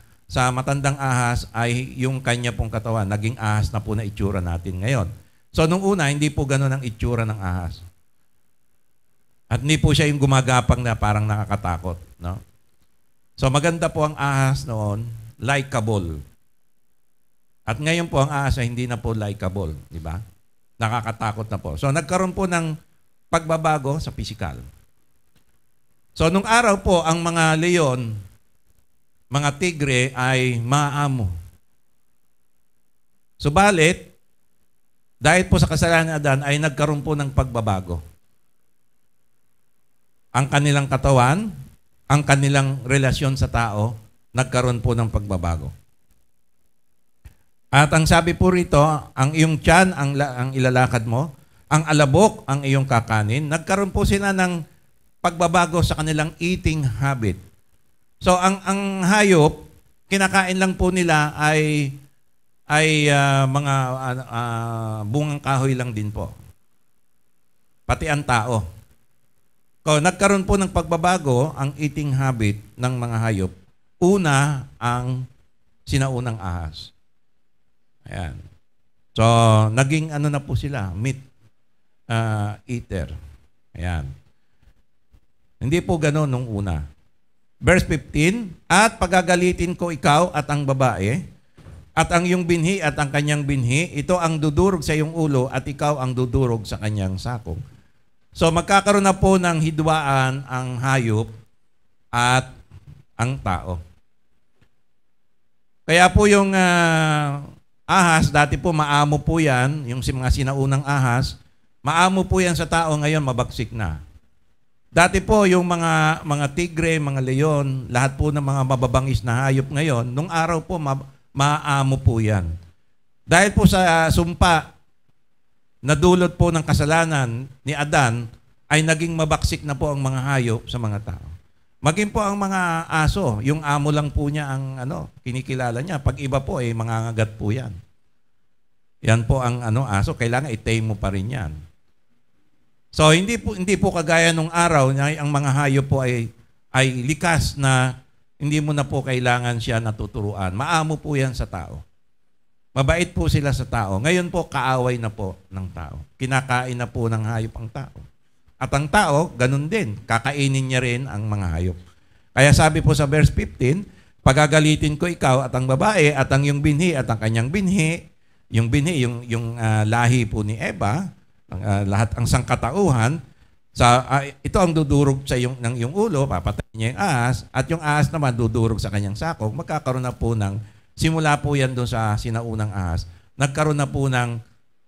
matandang ahas ay yung kanya pong katawan. Naging ahas na po na itsura natin ngayon. So nung una, hindi po gano'n ang itsura ng ahas. At hindi po siya yung gumagapang na parang nakakatakot. No? So maganda po ang ahas noon, likable. At ngayon po ang ahas ay hindi na po likable. Di ba? Nakakatakot na po. So nagkaroon po ng pagbabago sa pisikal. So nung araw po, ang mga leon, mga tigre ay maamo. Subalit, dahil po sa kasalanan ni Adan ay nagkaroon po ng pagbabago. Ang kanilang katawan, ang kanilang relasyon sa tao, nagkaroon po ng pagbabago. At ang sabi po rito, ang iyong tiyan, ang ilalakad mo, ang alabok, ang iyong kakanin, nagkaroon po sila ng pagbabago sa kanilang eating habit. So ang hayop, kinakain lang po nila ay mga bungang kahoy lang din po. Pati ang tao. So, nagkaroon po ng pagbabago ang eating habit ng mga hayop. Una, ang sinaunang ahas. Ayan. So, naging ano na po sila, meat eater. Ayan. Hindi po gano'n nung una. Verse 15, at pagagalitin ko ikaw at ang babae, at ang iyong binhi at ang kanyang binhi, ito ang dudurog sa iyong ulo at ikaw ang dudurog sa kanyang sakong. So magkakaroon na po ng hidwaan ang hayop at ang tao. Kaya po yung ahas, dati po maamo po yan, yung mga sinaunang ahas, maamo po yan sa tao, ngayon mabagsik na. Dati po yung mga tigre, mga leon, lahat po ng mga mababangis na hayop ngayon, nung araw po maamo po yan. Dahil po sa sumpa na dulot po ng kasalanan ni Adan, ay naging mabaksik na po ang mga hayop sa mga tao. Maging po ang mga aso, yung amo lang po niya ang kinikilala niya. Pag iba po, mangangagat po yan. Yan po ang aso, kailangan i-tame mo pa rin yan. So, hindi po kagaya nung araw na ang mga hayop po ay likas na hindi mo na po kailangan siya natuturuan. Maamo po yan sa tao. Mabait po sila sa tao. Ngayon po, kaaway na po ng tao. Kinakain na po ng hayop ang tao. At ang tao, ganun din. Kakainin niya rin ang mga hayop. Kaya sabi po sa verse 15, pagagalitin ko ikaw at ang babae at ang iyong binhi at ang kanyang binhi, yung binhi, yung lahi po ni Eva, lahat ang sangkatauhan, ito ang dudurog sa ng iyong ulo, papatayin niya yung ahas, at yung ahas naman dudurog sa kanyang sakong, magkakaroon na po simula po yan doon sa sinaunang ahas, nagkaroon na po ng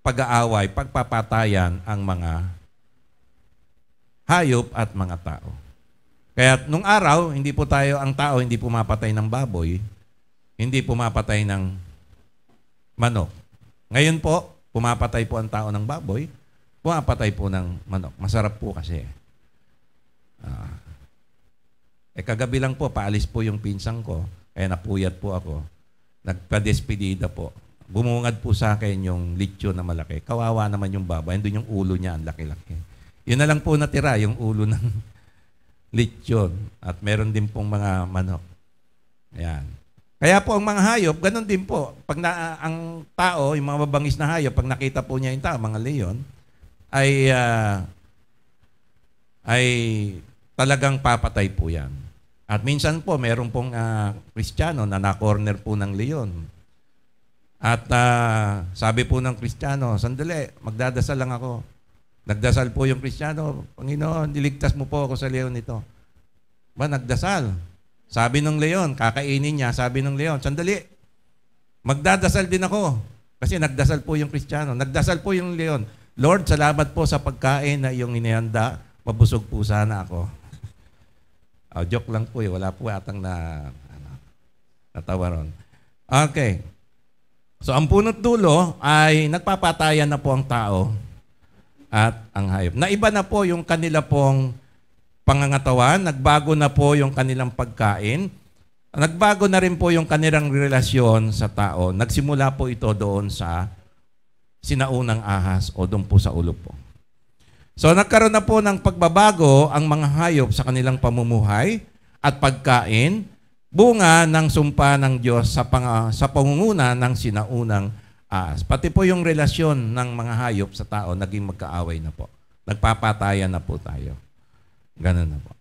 pag-aaway, pagpapatayan ang mga hayop at mga tao. Kaya nung araw, ang tao hindi pumapatay ng baboy, hindi pumapatay ng manok. Ngayon po, pumapatay po ang tao ng baboy, pumapatay po ng manok. Masarap po kasi. Kagabi lang po, paalis po yung pinsang ko. Kaya napuyat po ako. Nagpa-despedida po. Bumungad po sa akin yung lechon na malaki. Kawawa naman yung baboy. Doon yung ulo niya, ang laki-laki. Yun na lang po natira, yung ulo ng lechon. At meron din pong mga manok. Ayan. Kaya po ang mga hayop, ganun din po. Pag ang tao, yung mga mabangis na hayop, pag nakita po niya yung tao, mga leon, ay talagang papatay po yan. At minsan po, meron pong Kristiyano na na-corner po ng leon. At sabi po ng Kristiyano, sandali, magdadasal lang ako. Nagdasal po yung Kristiyano, Panginoon, niligtas mo po ako sa leon nito. Ba, nagdasal. Sabi ng leon, kakainin niya, sabi ng leon, sandali, magdadasal din ako. Kasi nagdasal po yung Kristiyano. Nagdasal po yung leon, Lord, salamat po sa pagkain na iyong inihanda. Mabusog po sana ako. Joke lang po wala po atang natawa ron. Okay. So, ang punot dulo ay nagpapatayan na po ang tao at ang hayop. Naiba na po yung kanila pong pangangatawan, nagbago na po yung kanilang pagkain, nagbago na rin po yung kanilang relasyon sa tao. Nagsimula po ito doon sa sinaunang ahas o doon po sa ulo po. So nagkaroon na po ng pagbabago ang mga hayop sa kanilang pamumuhay at pagkain, bunga ng sumpa ng Diyos sa pangunguna ng sinaunang ahas. Pati po yung relasyon ng mga hayop sa tao naging magkaaway na po. Nagpapatayan na po tayo. Ganun na po.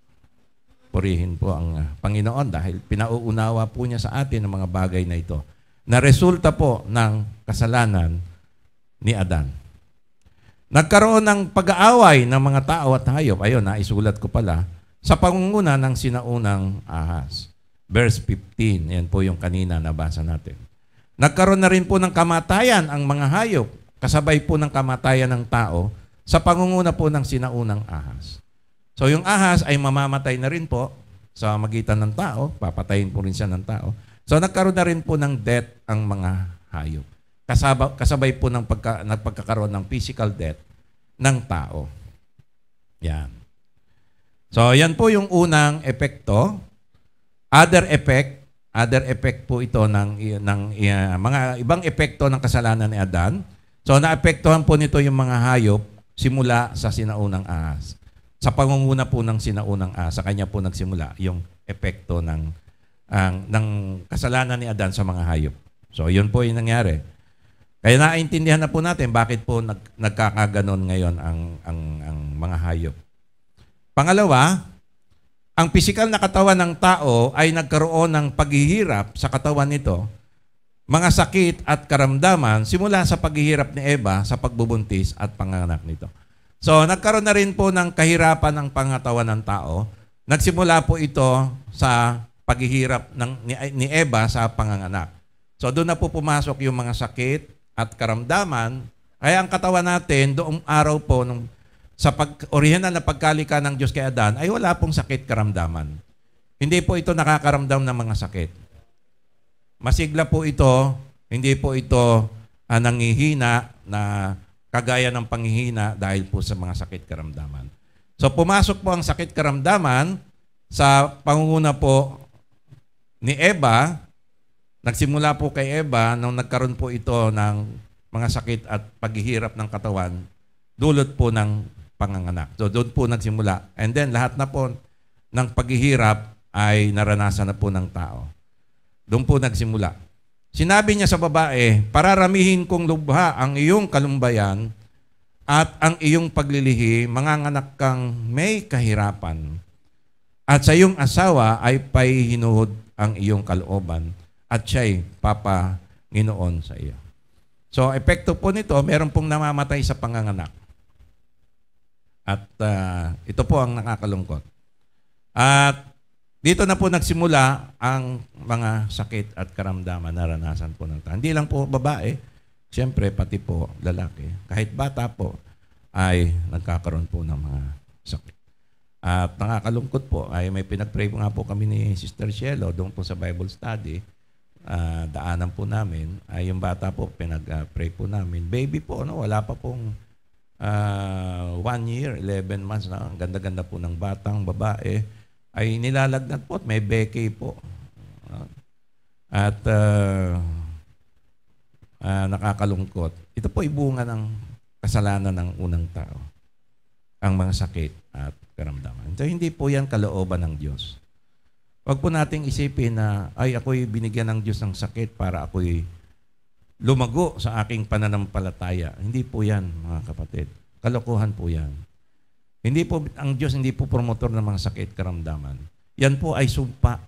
Purihin po ang Panginoon dahil pinauunawa po niya sa atin ang mga bagay na ito na resulta po ng kasalanan ni Adan. Nagkaroon ng pag-aaway ng mga tao at hayop. Ayun, naisulat ko pala. Sa pangunguna ng sinaunang ahas. Verse 15. Yan po yung kanina nabasa natin. Nagkaroon na rin po ng kamatayan ang mga hayop. Kasabay po ng kamatayan ng tao sa pangunguna po ng sinaunang ahas. So yung ahas ay mamamatay na rin po sa magitan ng tao. Papatayin po rin siya ng tao. So nagkaroon na rin po ng death ang mga hayop. Kasabay po ng pagkakaroon ng physical death ng tao. Yan. So yan po yung unang epekto. Other effect po ito ng mga ibang epekto ng kasalanan ni Adan. So naapektuhan po nito yung mga hayop simula sa sinaunang ahas. Sa pangunguna po ng sinaunang sa kanya po nagsimula yung epekto ng kasalanan ni Adan sa mga hayop. So, yun po yung nangyari. Kaya naintindihan na po natin bakit po nagkakaganon ngayon ang mga hayop. Pangalawa, ang pisikal na katawan ng tao ay nagkaroon ng paghihirap sa katawan nito, mga sakit at karamdaman simula sa paghihirap ni Eva sa pagbubuntis at panganak nito. So, nagkaroon na rin po ng kahirapan ng pangatawan ng tao. Nagsimula po ito sa paghihirap ni Eva sa panganganak. So, doon na po pumasok yung mga sakit at karamdaman. Kaya ang katawan natin, doong araw po, sa original na pagkalika ng Diyos kay Adan, ay wala pong sakit karamdaman. Hindi po ito nakakaramdam ng mga sakit. Masigla po ito, hindi po ito nangihina na kagaya ng panghihina dahil po sa mga sakit karamdaman. So pumasok po ang sakit karamdaman sa pangunguna po ni Eva. Nagsimula po kay Eva nung nagkaroon po ito ng mga sakit at paghihirap ng katawan, dulot po ng panganganak. So doon po nagsimula. And then lahat na po ng paghihirap ay naranasan na po ng tao. Doon po nagsimula. Sinabi niya sa babae, pararamihin kong lubha ang iyong kalumbayan at ang iyong paglilihi, manganganak kang may kahirapan. At sa iyong asawa ay paihinuhod ang iyong kalooban at siya'y papanginoon sa iyo. So, epekto po nito, meron pong namamatay sa panganganak. At ito po ang nakakalungkot. At dito na po nagsimula ang mga sakit at karamdaman na naranasan po ng tao. Hindi lang po babae, siyempre pati po lalaki. Kahit bata po ay nagkakaroon po ng mga sakit. At nakakalungkot po ay may pinag-pray po nga po kami ni Sister Cielo doon po sa Bible study. Daanan po namin. Ay yung bata po pinag-pray po namin. Baby po, wala pa pong 1 year, 11 months na. Ang ganda-ganda po ng batang babae. Ay nilalagnat po at may beke po. At nakakalungkot. Ito po ay bunga ng kasalanan ng unang tao. Ang mga sakit at karamdaman. So, hindi po yan kalooban ng Diyos. Huwag po nating isipin na, ay, ako'y binigyan ng Diyos ng sakit para ako'y lumago sa aking pananampalataya. Hindi po yan, mga kapatid. Kalokohan po yan. Hindi po, ang Diyos hindi po promotor ng mga sakit, karamdaman. Yan po ay sumpa.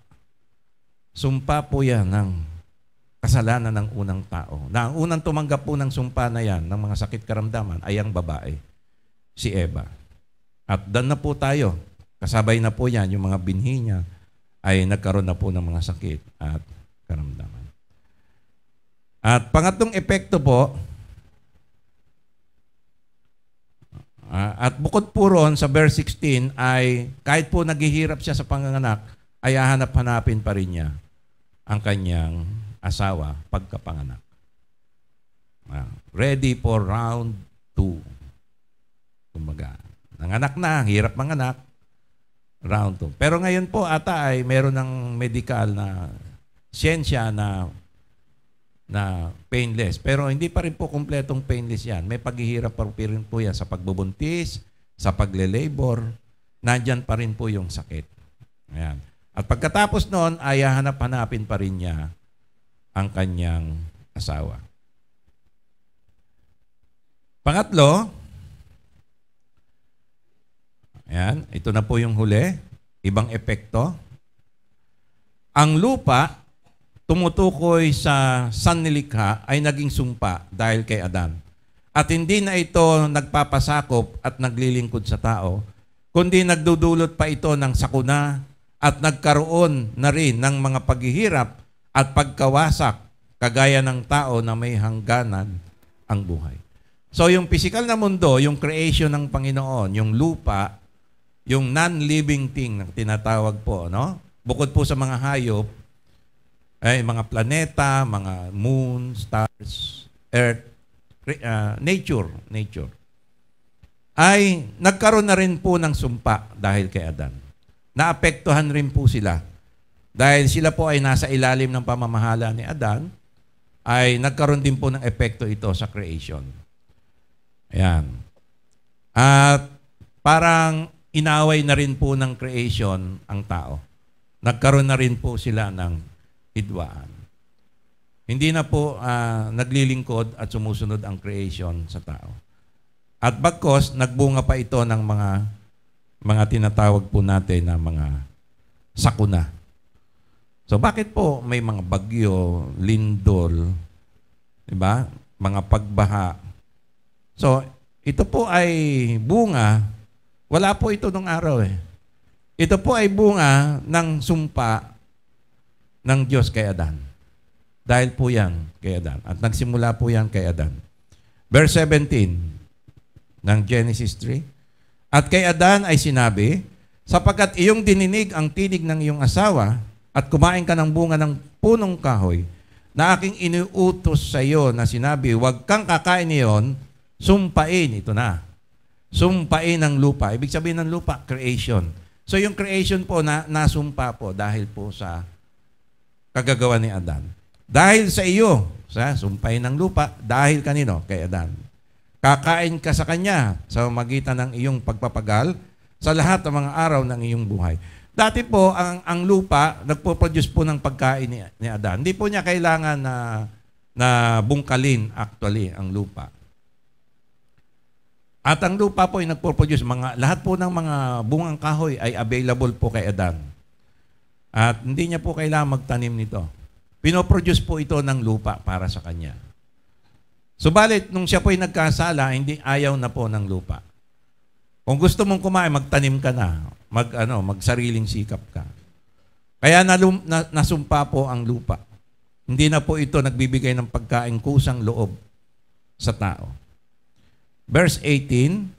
Sumpa po yan ng kasalanan ng unang tao. Na ang unang tumanggap po ng sumpa na yan, ng mga sakit karamdaman, ay ang babae, si Eva. At dan na po tayo. Kasabay na po yan, yung mga binhi niya, ay nagkaroon na po ng mga sakit at karamdaman. At pangatlong epekto po, at bukod po ron sa verse 16 ay kahit po naghihirap siya sa panganganak, ay hahanap-hanapin pa rin niya ang kanyang asawa pagkapanganak. Ready for round 2. Kumbaga, nanganak na, hirap manganak, round 2. Pero ngayon po ata ay meron ng medical na siyensya na painless. Pero hindi pa rin po kumpletong painless yan. May paghihirap pa rin po yan sa pagbubuntis, sa pagle-labor. Nandyan pa rin po yung sakit. Ayan. At pagkatapos noon, ay hanap-hanapin pa rin niya ang kanyang asawa. Pangatlo, ayan, ito na po yung huli. Ibang epekto. Ang lupa, tumutukoy sa sannilikha ay naging sumpa dahil kay Adan. At hindi na ito nagpapasakop at naglilingkod sa tao, kundi nagdudulot pa ito ng sakuna at nagkaroon na rin ng mga paghihirap at pagkawasak kagaya ng tao na may hangganan ang buhay. So yung physical na mundo, yung creation ng Panginoon, yung lupa, yung non-living thing na tinatawag po, no? Bukod po sa mga hayop, ay mga planeta, mga moon, stars, earth, nature, ay nagkaroon na rin po ng sumpa dahil kay Adan. Naapektuhan rin po sila. Dahil sila po ay nasa ilalim ng pamamahala ni Adan, ay nagkaroon din po ng epekto ito sa creation. Ayan. At parang inaway na rin po ng creation ang tao. Nagkaroon na rin po sila ng hidwaan. Hindi na po naglilingkod at sumusunod ang creation sa tao. At bagkos, nagbunga pa ito ng mga tinatawag po natin na mga sakuna. So bakit po may mga bagyo, lindol, di ba? Mga pagbaha. So ito po ay bunga, wala po ito nung araw eh. Ito po ay bunga ng sumpa ng Diyos kay Adan. Dahil po yan kay Adan. At nagsimula po yan kay Adan. Verse 17 ng Genesis 3. At kay Adan ay sinabi, sapagkat iyong dininig ang tinig ng iyong asawa at kumain ka ng bunga ng punong kahoy na aking iniutos sa iyo na sinabi, huwag kang kakain niyon, sumpain. Ito na. Sumpain ng lupa. Ibig sabihin ng lupa, creation. So yung creation po nasumpa po dahil po sa kagagawa ni Adan. Dahil sa iyo, sumpain ng lupa, dahil kanino? Kay Adan. Kakain ka sa kanya sa magitan ng iyong pagpapagal sa lahat ng mga araw ng iyong buhay. Dati po, ang lupa, nagpo-produce po ng pagkain ni Adan. Hindi po niya kailangan na bungkalin actually ang lupa. At ang lupa po ay nagpo-produce, lahat po ng mga bungang kahoy ay available po kay Adan. At hindi niya po kailangan magtanim nito. Pinoproduce po ito ng lupa para sa kanya. Subalit, nung siya po ay nagkasala, hindi ayaw na po ng lupa. Kung gusto mong kumain, magtanim ka na. Magsariling sikap ka. Kaya nasumpa po ang lupa. Hindi na po ito nagbibigay ng pagkain kusang loob sa tao. Verse 18,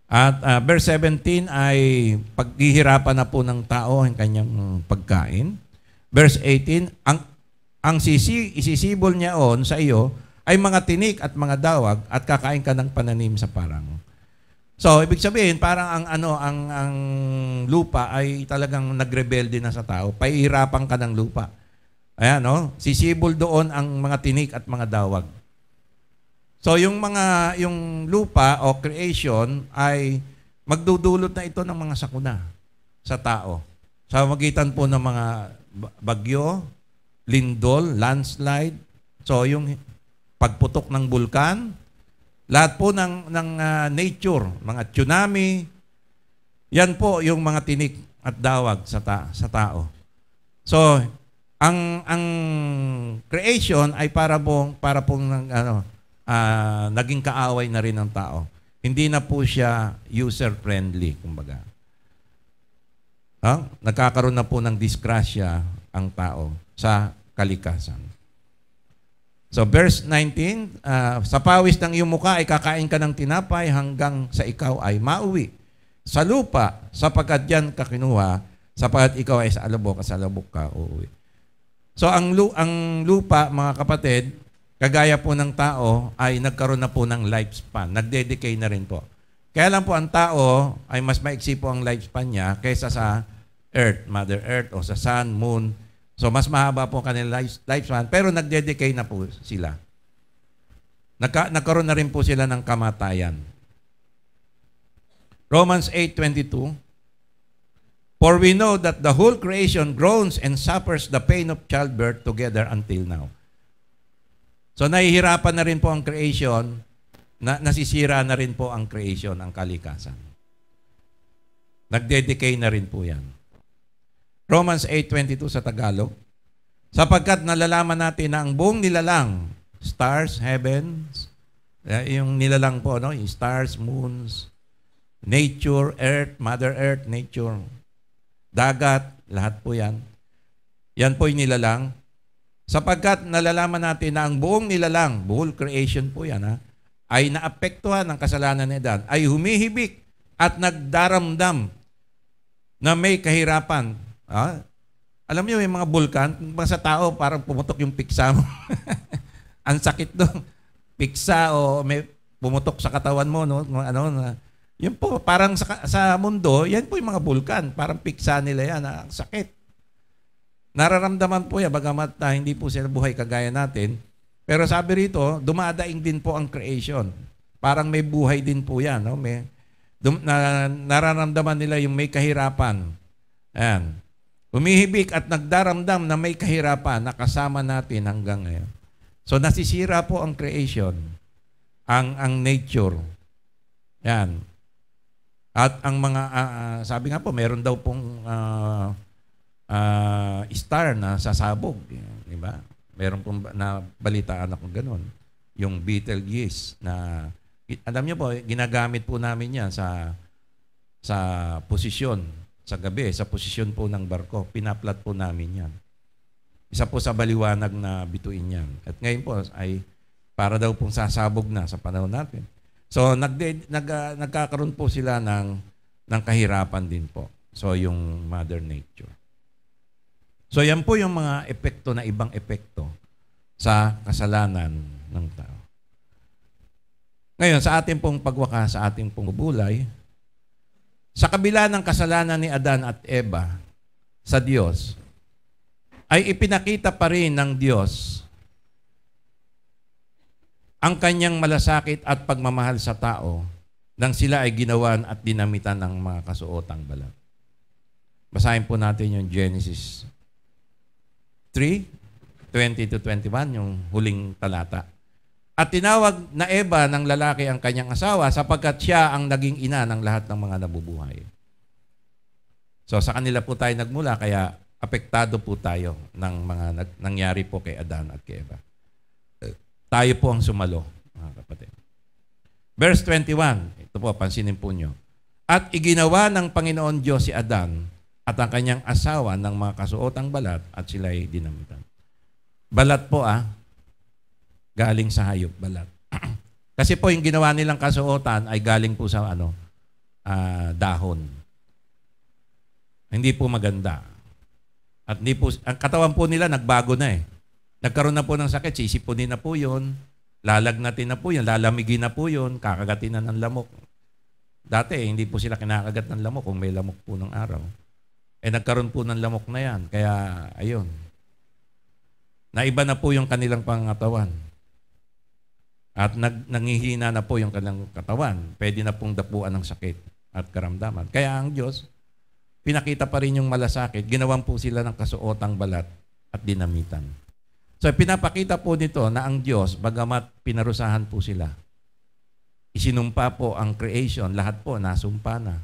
at verse 17 ay paghihirapan na po ng tao ang kanyang pagkain. Verse 18, ang isisibol niya on sa iyo ay mga tinik at mga dawag at kakain ka ng pananim sa parang. So, ibig sabihin, parang ang lupa ay talagang nagrebelde na sa tao. Pahihirapan ka ng lupa. Ayan, no? Sisibol doon ang mga tinik at mga dawag. So yung lupa o creation ay magdudulot na ito ng mga sakuna sa tao. Sa magitan po ng mga bagyo, lindol, landslide, so yung pagputok ng bulkan, lahat po ng nature, mga tsunami, yan po yung mga tinik at dawag sa tao. So, ang creation ay para pong naging kaaway na rin ng tao. Hindi na po siya user-friendly, kumbaga. Nagkakaroon na po ng disgrasya ang tao sa kalikasan. So verse 19, sa pawis ng iyong mukha ay kakain ka ng tinapay hanggang sa ikaw ay mauwi sa lupa sapagkat diyan ka kinuha, sapagkat ikaw ay sa alabok ka uuwi. So ang lupa, mga kapatid, kagaya po ng tao, ay nagkaroon na po ng lifespan. Nagdedecay na rin po. Kaya lang po ang tao ay mas maiksi po ang lifespan niya kaysa sa Earth, Mother Earth, o sa Sun, Moon. So mas mahaba po ang kanilang lifespan, pero nagdedecay na po sila. Nagkaroon na rin po sila ng kamatayan. Romans 8:22, for we know that the whole creation groans and suffers the pain of childbirth together until now. So nahihirapan na rin po ang creation, nasisira na rin po ang creation, ang kalikasan. Nagdedecay na rin po yan. Romans 8:22 sa Tagalog, sapagkat nalalaman natin na ang buong nilalang, stars, heavens, yung nilalang po, no? Yung stars, moons, nature, earth, Mother Earth, nature, dagat, lahat po yan. Yan po yung nilalang. Sapagkat nalalaman natin na ang buong nilalang, whole creation po yan, ay naapektuhan ng kasalanan ni Adan, ay humihibik at nagdaramdam na may kahirapan. Alam niyo, yung mga bulkan, sa tao, parang pumutok yung piksa mo. Ang sakit doon. Piksa o may pumutok sa katawan mo, no? Yun po, parang sa mundo, yan po yung mga bulkan. Parang piksa nila yan. Ang sakit. Nararamdaman po yan, bagamat hindi po sila buhay kagaya natin. Pero sabi rito, dumadaing din po ang creation. Parang may buhay din po yan. No? Nararamdaman nila yung may kahirapan. Ayan. Humihibik at nagdaramdam na may kahirapan na kasama natin hanggang ngayon. So nasisira po ang creation, ang nature. Yan. At ang mga, sabi nga po, meron daw pong star na sasabog. Di ba? Meron pong nabalitaan ako ganun. Yung Betelgeuse na, alam niyo po, ginagamit po namin yan sa posisyon, sa gabi, sa posisyon po ng barko. Pinaplat po namin yan. Isa po sa baliwanag na bituin yan. At ngayon po ay para daw pong sasabog na sa panahon natin. So nagkakaroon po sila ng kahirapan din po. So yung Mother Nature. So yan po yung mga epekto na ibang epekto sa kasalanan ng tao. Ngayon, sa ating pong pagwakas, sa ating pong bulay, sa kabila ng kasalanan ni Adan at Eva sa Diyos, ay ipinakita pa rin ng Diyos ang kanyang malasakit at pagmamahal sa tao nang sila ay ginawan at dinamitan ng mga kasuotang balat. Basahin po natin yung Genesis 3:20-21, yung huling talata. At tinawag na Eva ng lalaki ang kanyang asawa sapagkat siya ang naging ina ng lahat ng mga nabubuhay. So sa kanila po tayo nagmula, kaya apektado po tayo ng mga nangyari po kay Adan at kay Eva. Tayo po ang sumalo, mga kapatid. Verse 21, ito po, pansinin po nyo. At iginawa ng Panginoon Diyos si Adan at ang kanyang asawa ng mga kasuotang balat at sila'y dinamitan. Balat po galing sa hayop, balat. Kasi po yung ginawa nilang kasuotan ay galing po sa dahon. Hindi po maganda. At hindi po, ang katawan po nila nagbago na Nagkaroon na po ng sakit, sisipunin na po yun, lalagnatin na po yun, lalamigin na po yun, kakagatin na ng lamok. Dati, hindi po sila kinakagat ng lamok kung may lamok po ng araw. Nagkaroon po ng lamok na yan. Kaya, ayun. Naiba na po yung kanilang pangatawan. At nangihina na po yung kanilang katawan. Pwede na pong dapuan ng sakit. at karamdaman. Kaya ang Diyos, pinakita pa rin yung malasakit, ginawan po sila ng kasuotang balat at dinamitan. So pinapakita po nito na ang Diyos, bagamat pinarusahan po sila, isinumpa po ang creation, lahat po nasumpa na.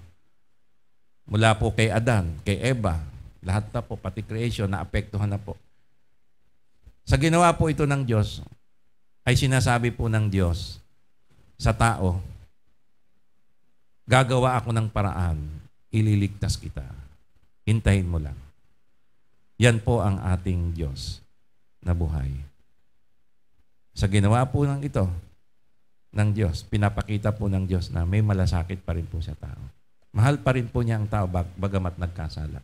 Mula po kay Adan, kay Eva, lahat na po, pati creation, naapektuhan na po. Sa ginawa po ito ng Diyos, ay sinasabi po ng Diyos sa tao, gagawa ako ng paraan, ililigtas kita. Hintayin mo lang. Yan po ang ating Diyos na buhay. Sa ginawa po ng ito, ng Diyos, pinapakita po ng Diyos na may malasakit pa rin po sa tao. Mahal pa rin po niya ang tao bagamat nagkasala.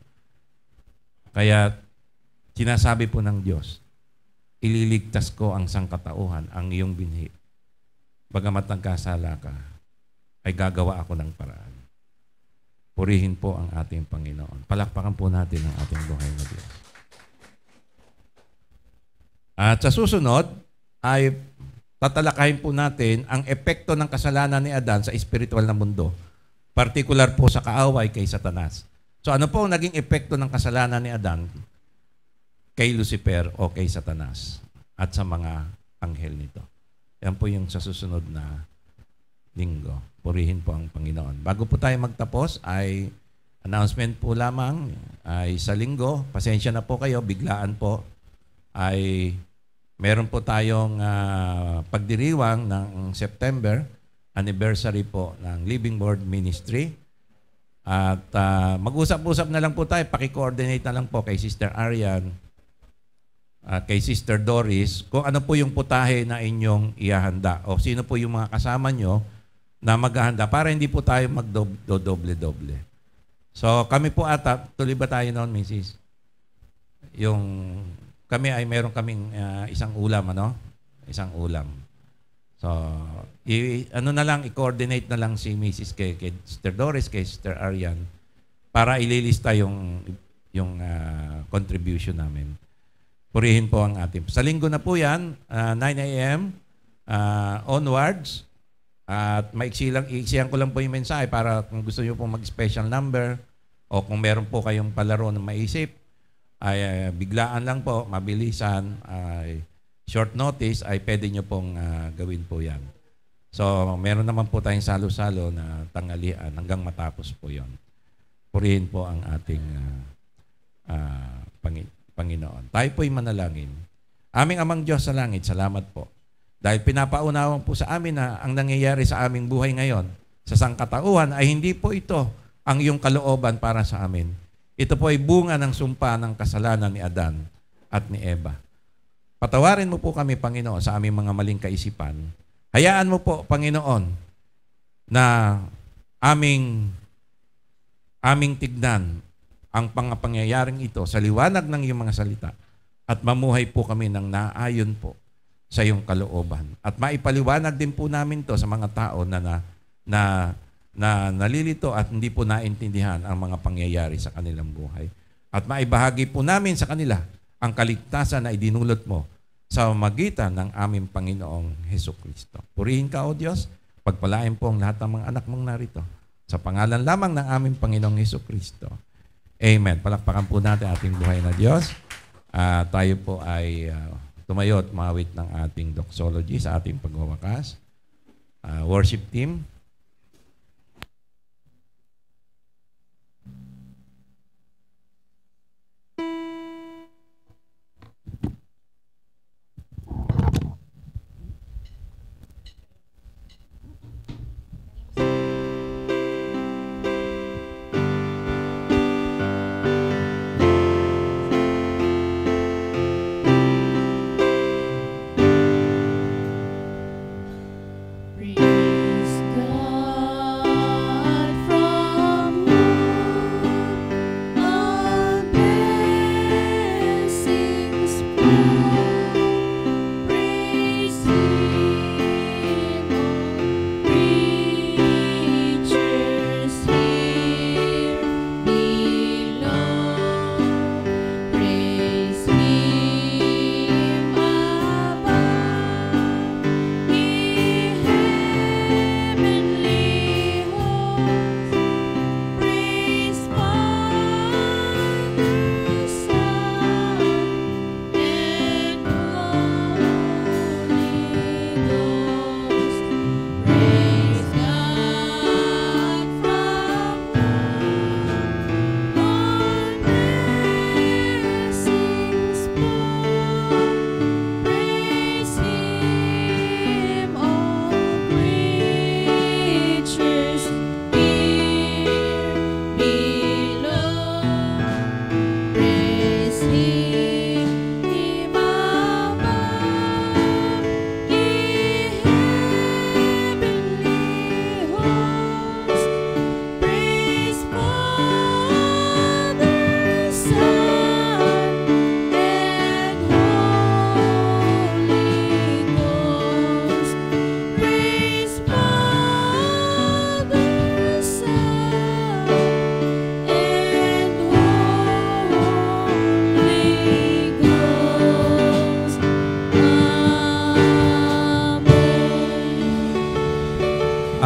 Kaya sinasabi po ng Diyos, ililigtas ko ang sangkatauhan, ang iyong binhi. Bagamat nagkasala ka, ay gagawa ako ng paraan. Purihin po ang ating Panginoon. Palakpakan po natin ang ating buhay na Diyos. At sa susunod, ay tatalakayin po natin ang epekto ng kasalanan ni Adan sa espiritual na mundo. Partikular po sa kaaway kay Satanas. So ano po ang naging epekto ng kasalanan ni Adan kay Lucifer o kay Satanas at sa mga anghel nito? Yan po yung sa susunod na linggo. Purihin po ang Panginoon. Bago po tayo magtapos, ay announcement po lamang ay sa linggo. Pasensya na po kayo, biglaan po. Ay meron po tayong pagdiriwang ng September, anniversary po ng Living Word Ministry. At mag-usap-usap na lang po tayo, paki-coordinate na lang po kay Sister Arian, kay Sister Doris, kung ano po yung putahe na inyong ihahanda o sino po yung mga kasama nyo na maghahanda para hindi po tayo magdoble-doble. So kami po ata, tuloy ba tayo noon, Mrs.? Kami ay meron kaming isang ulam, ano? Isang ulam. So, i-coordinate na lang si Mrs. kay Sister Doris, kay Sister Arian para ililista yung contribution namin. Purihin po ang ating. Sa linggo na po yan, 9 a.m. Onwards. At iiksihan ko lang po yung mensahe para kung gusto nyo pong mag-special number o kung meron po kayong palaro na maisip, ay biglaan lang po, mabilisan, ay short notice, ay pwede nyo pong gawin po yan. So, meron naman po tayong salo-salo na tanghalian hanggang matapos po yon. Purihin po ang ating Panginoon. Tayo po'y manalangin. Aming Amang Diyos sa langit, salamat po. Dahil pinapaunawan po sa amin na ang nangyayari sa aming buhay ngayon, sa sangkatauhan, ay hindi po ito ang iyong kalooban para sa amin. Ito po ay bunga ng sumpa ng kasalanan ni Adan at ni Eva. Patawarin mo po kami, Panginoon, sa aming mga maling kaisipan. Hayaan mo po, Panginoon, na aming tignan ang pangapangyayaring ito sa liwanag ng iyong mga salita at mamuhay po kami ng naayon po sa iyong kalooban. At maipaliwanag din po namin to sa mga tao na nalilito at hindi po naintindihan ang mga pangyayari sa kanilang buhay. At maibahagi po namin sa kanila ang kaligtasan na idinulot mo sa magitan ng aming Panginoong Hesukristo. Purihin ka, O Diyos, pagpalain po ang lahat ng mga anak mong narito. Sa pangalan lamang ng aming Panginoong Hesukristo. Amen. Palakpakan po natin ating buhay na Diyos. Tayo po ay tumayo at mawit ng ating doxology sa ating pagwawakas. Worship team. Praise the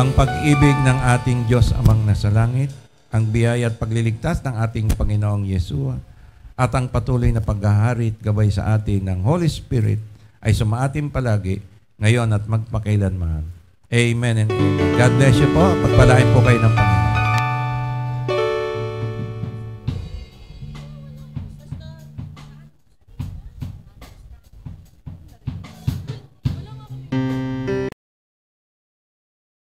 ang pag-ibig ng ating Diyos Amang nasa langit, ang biyaya at pagliligtas ng ating Panginoong Yesua, at ang patuloy na paghahari at gabay sa atin ng Holy Spirit ay sumaatin palagi, ngayon at magpakailanman. Amen and amen. God bless you po. Pagpalain po kayo ng Panginoon.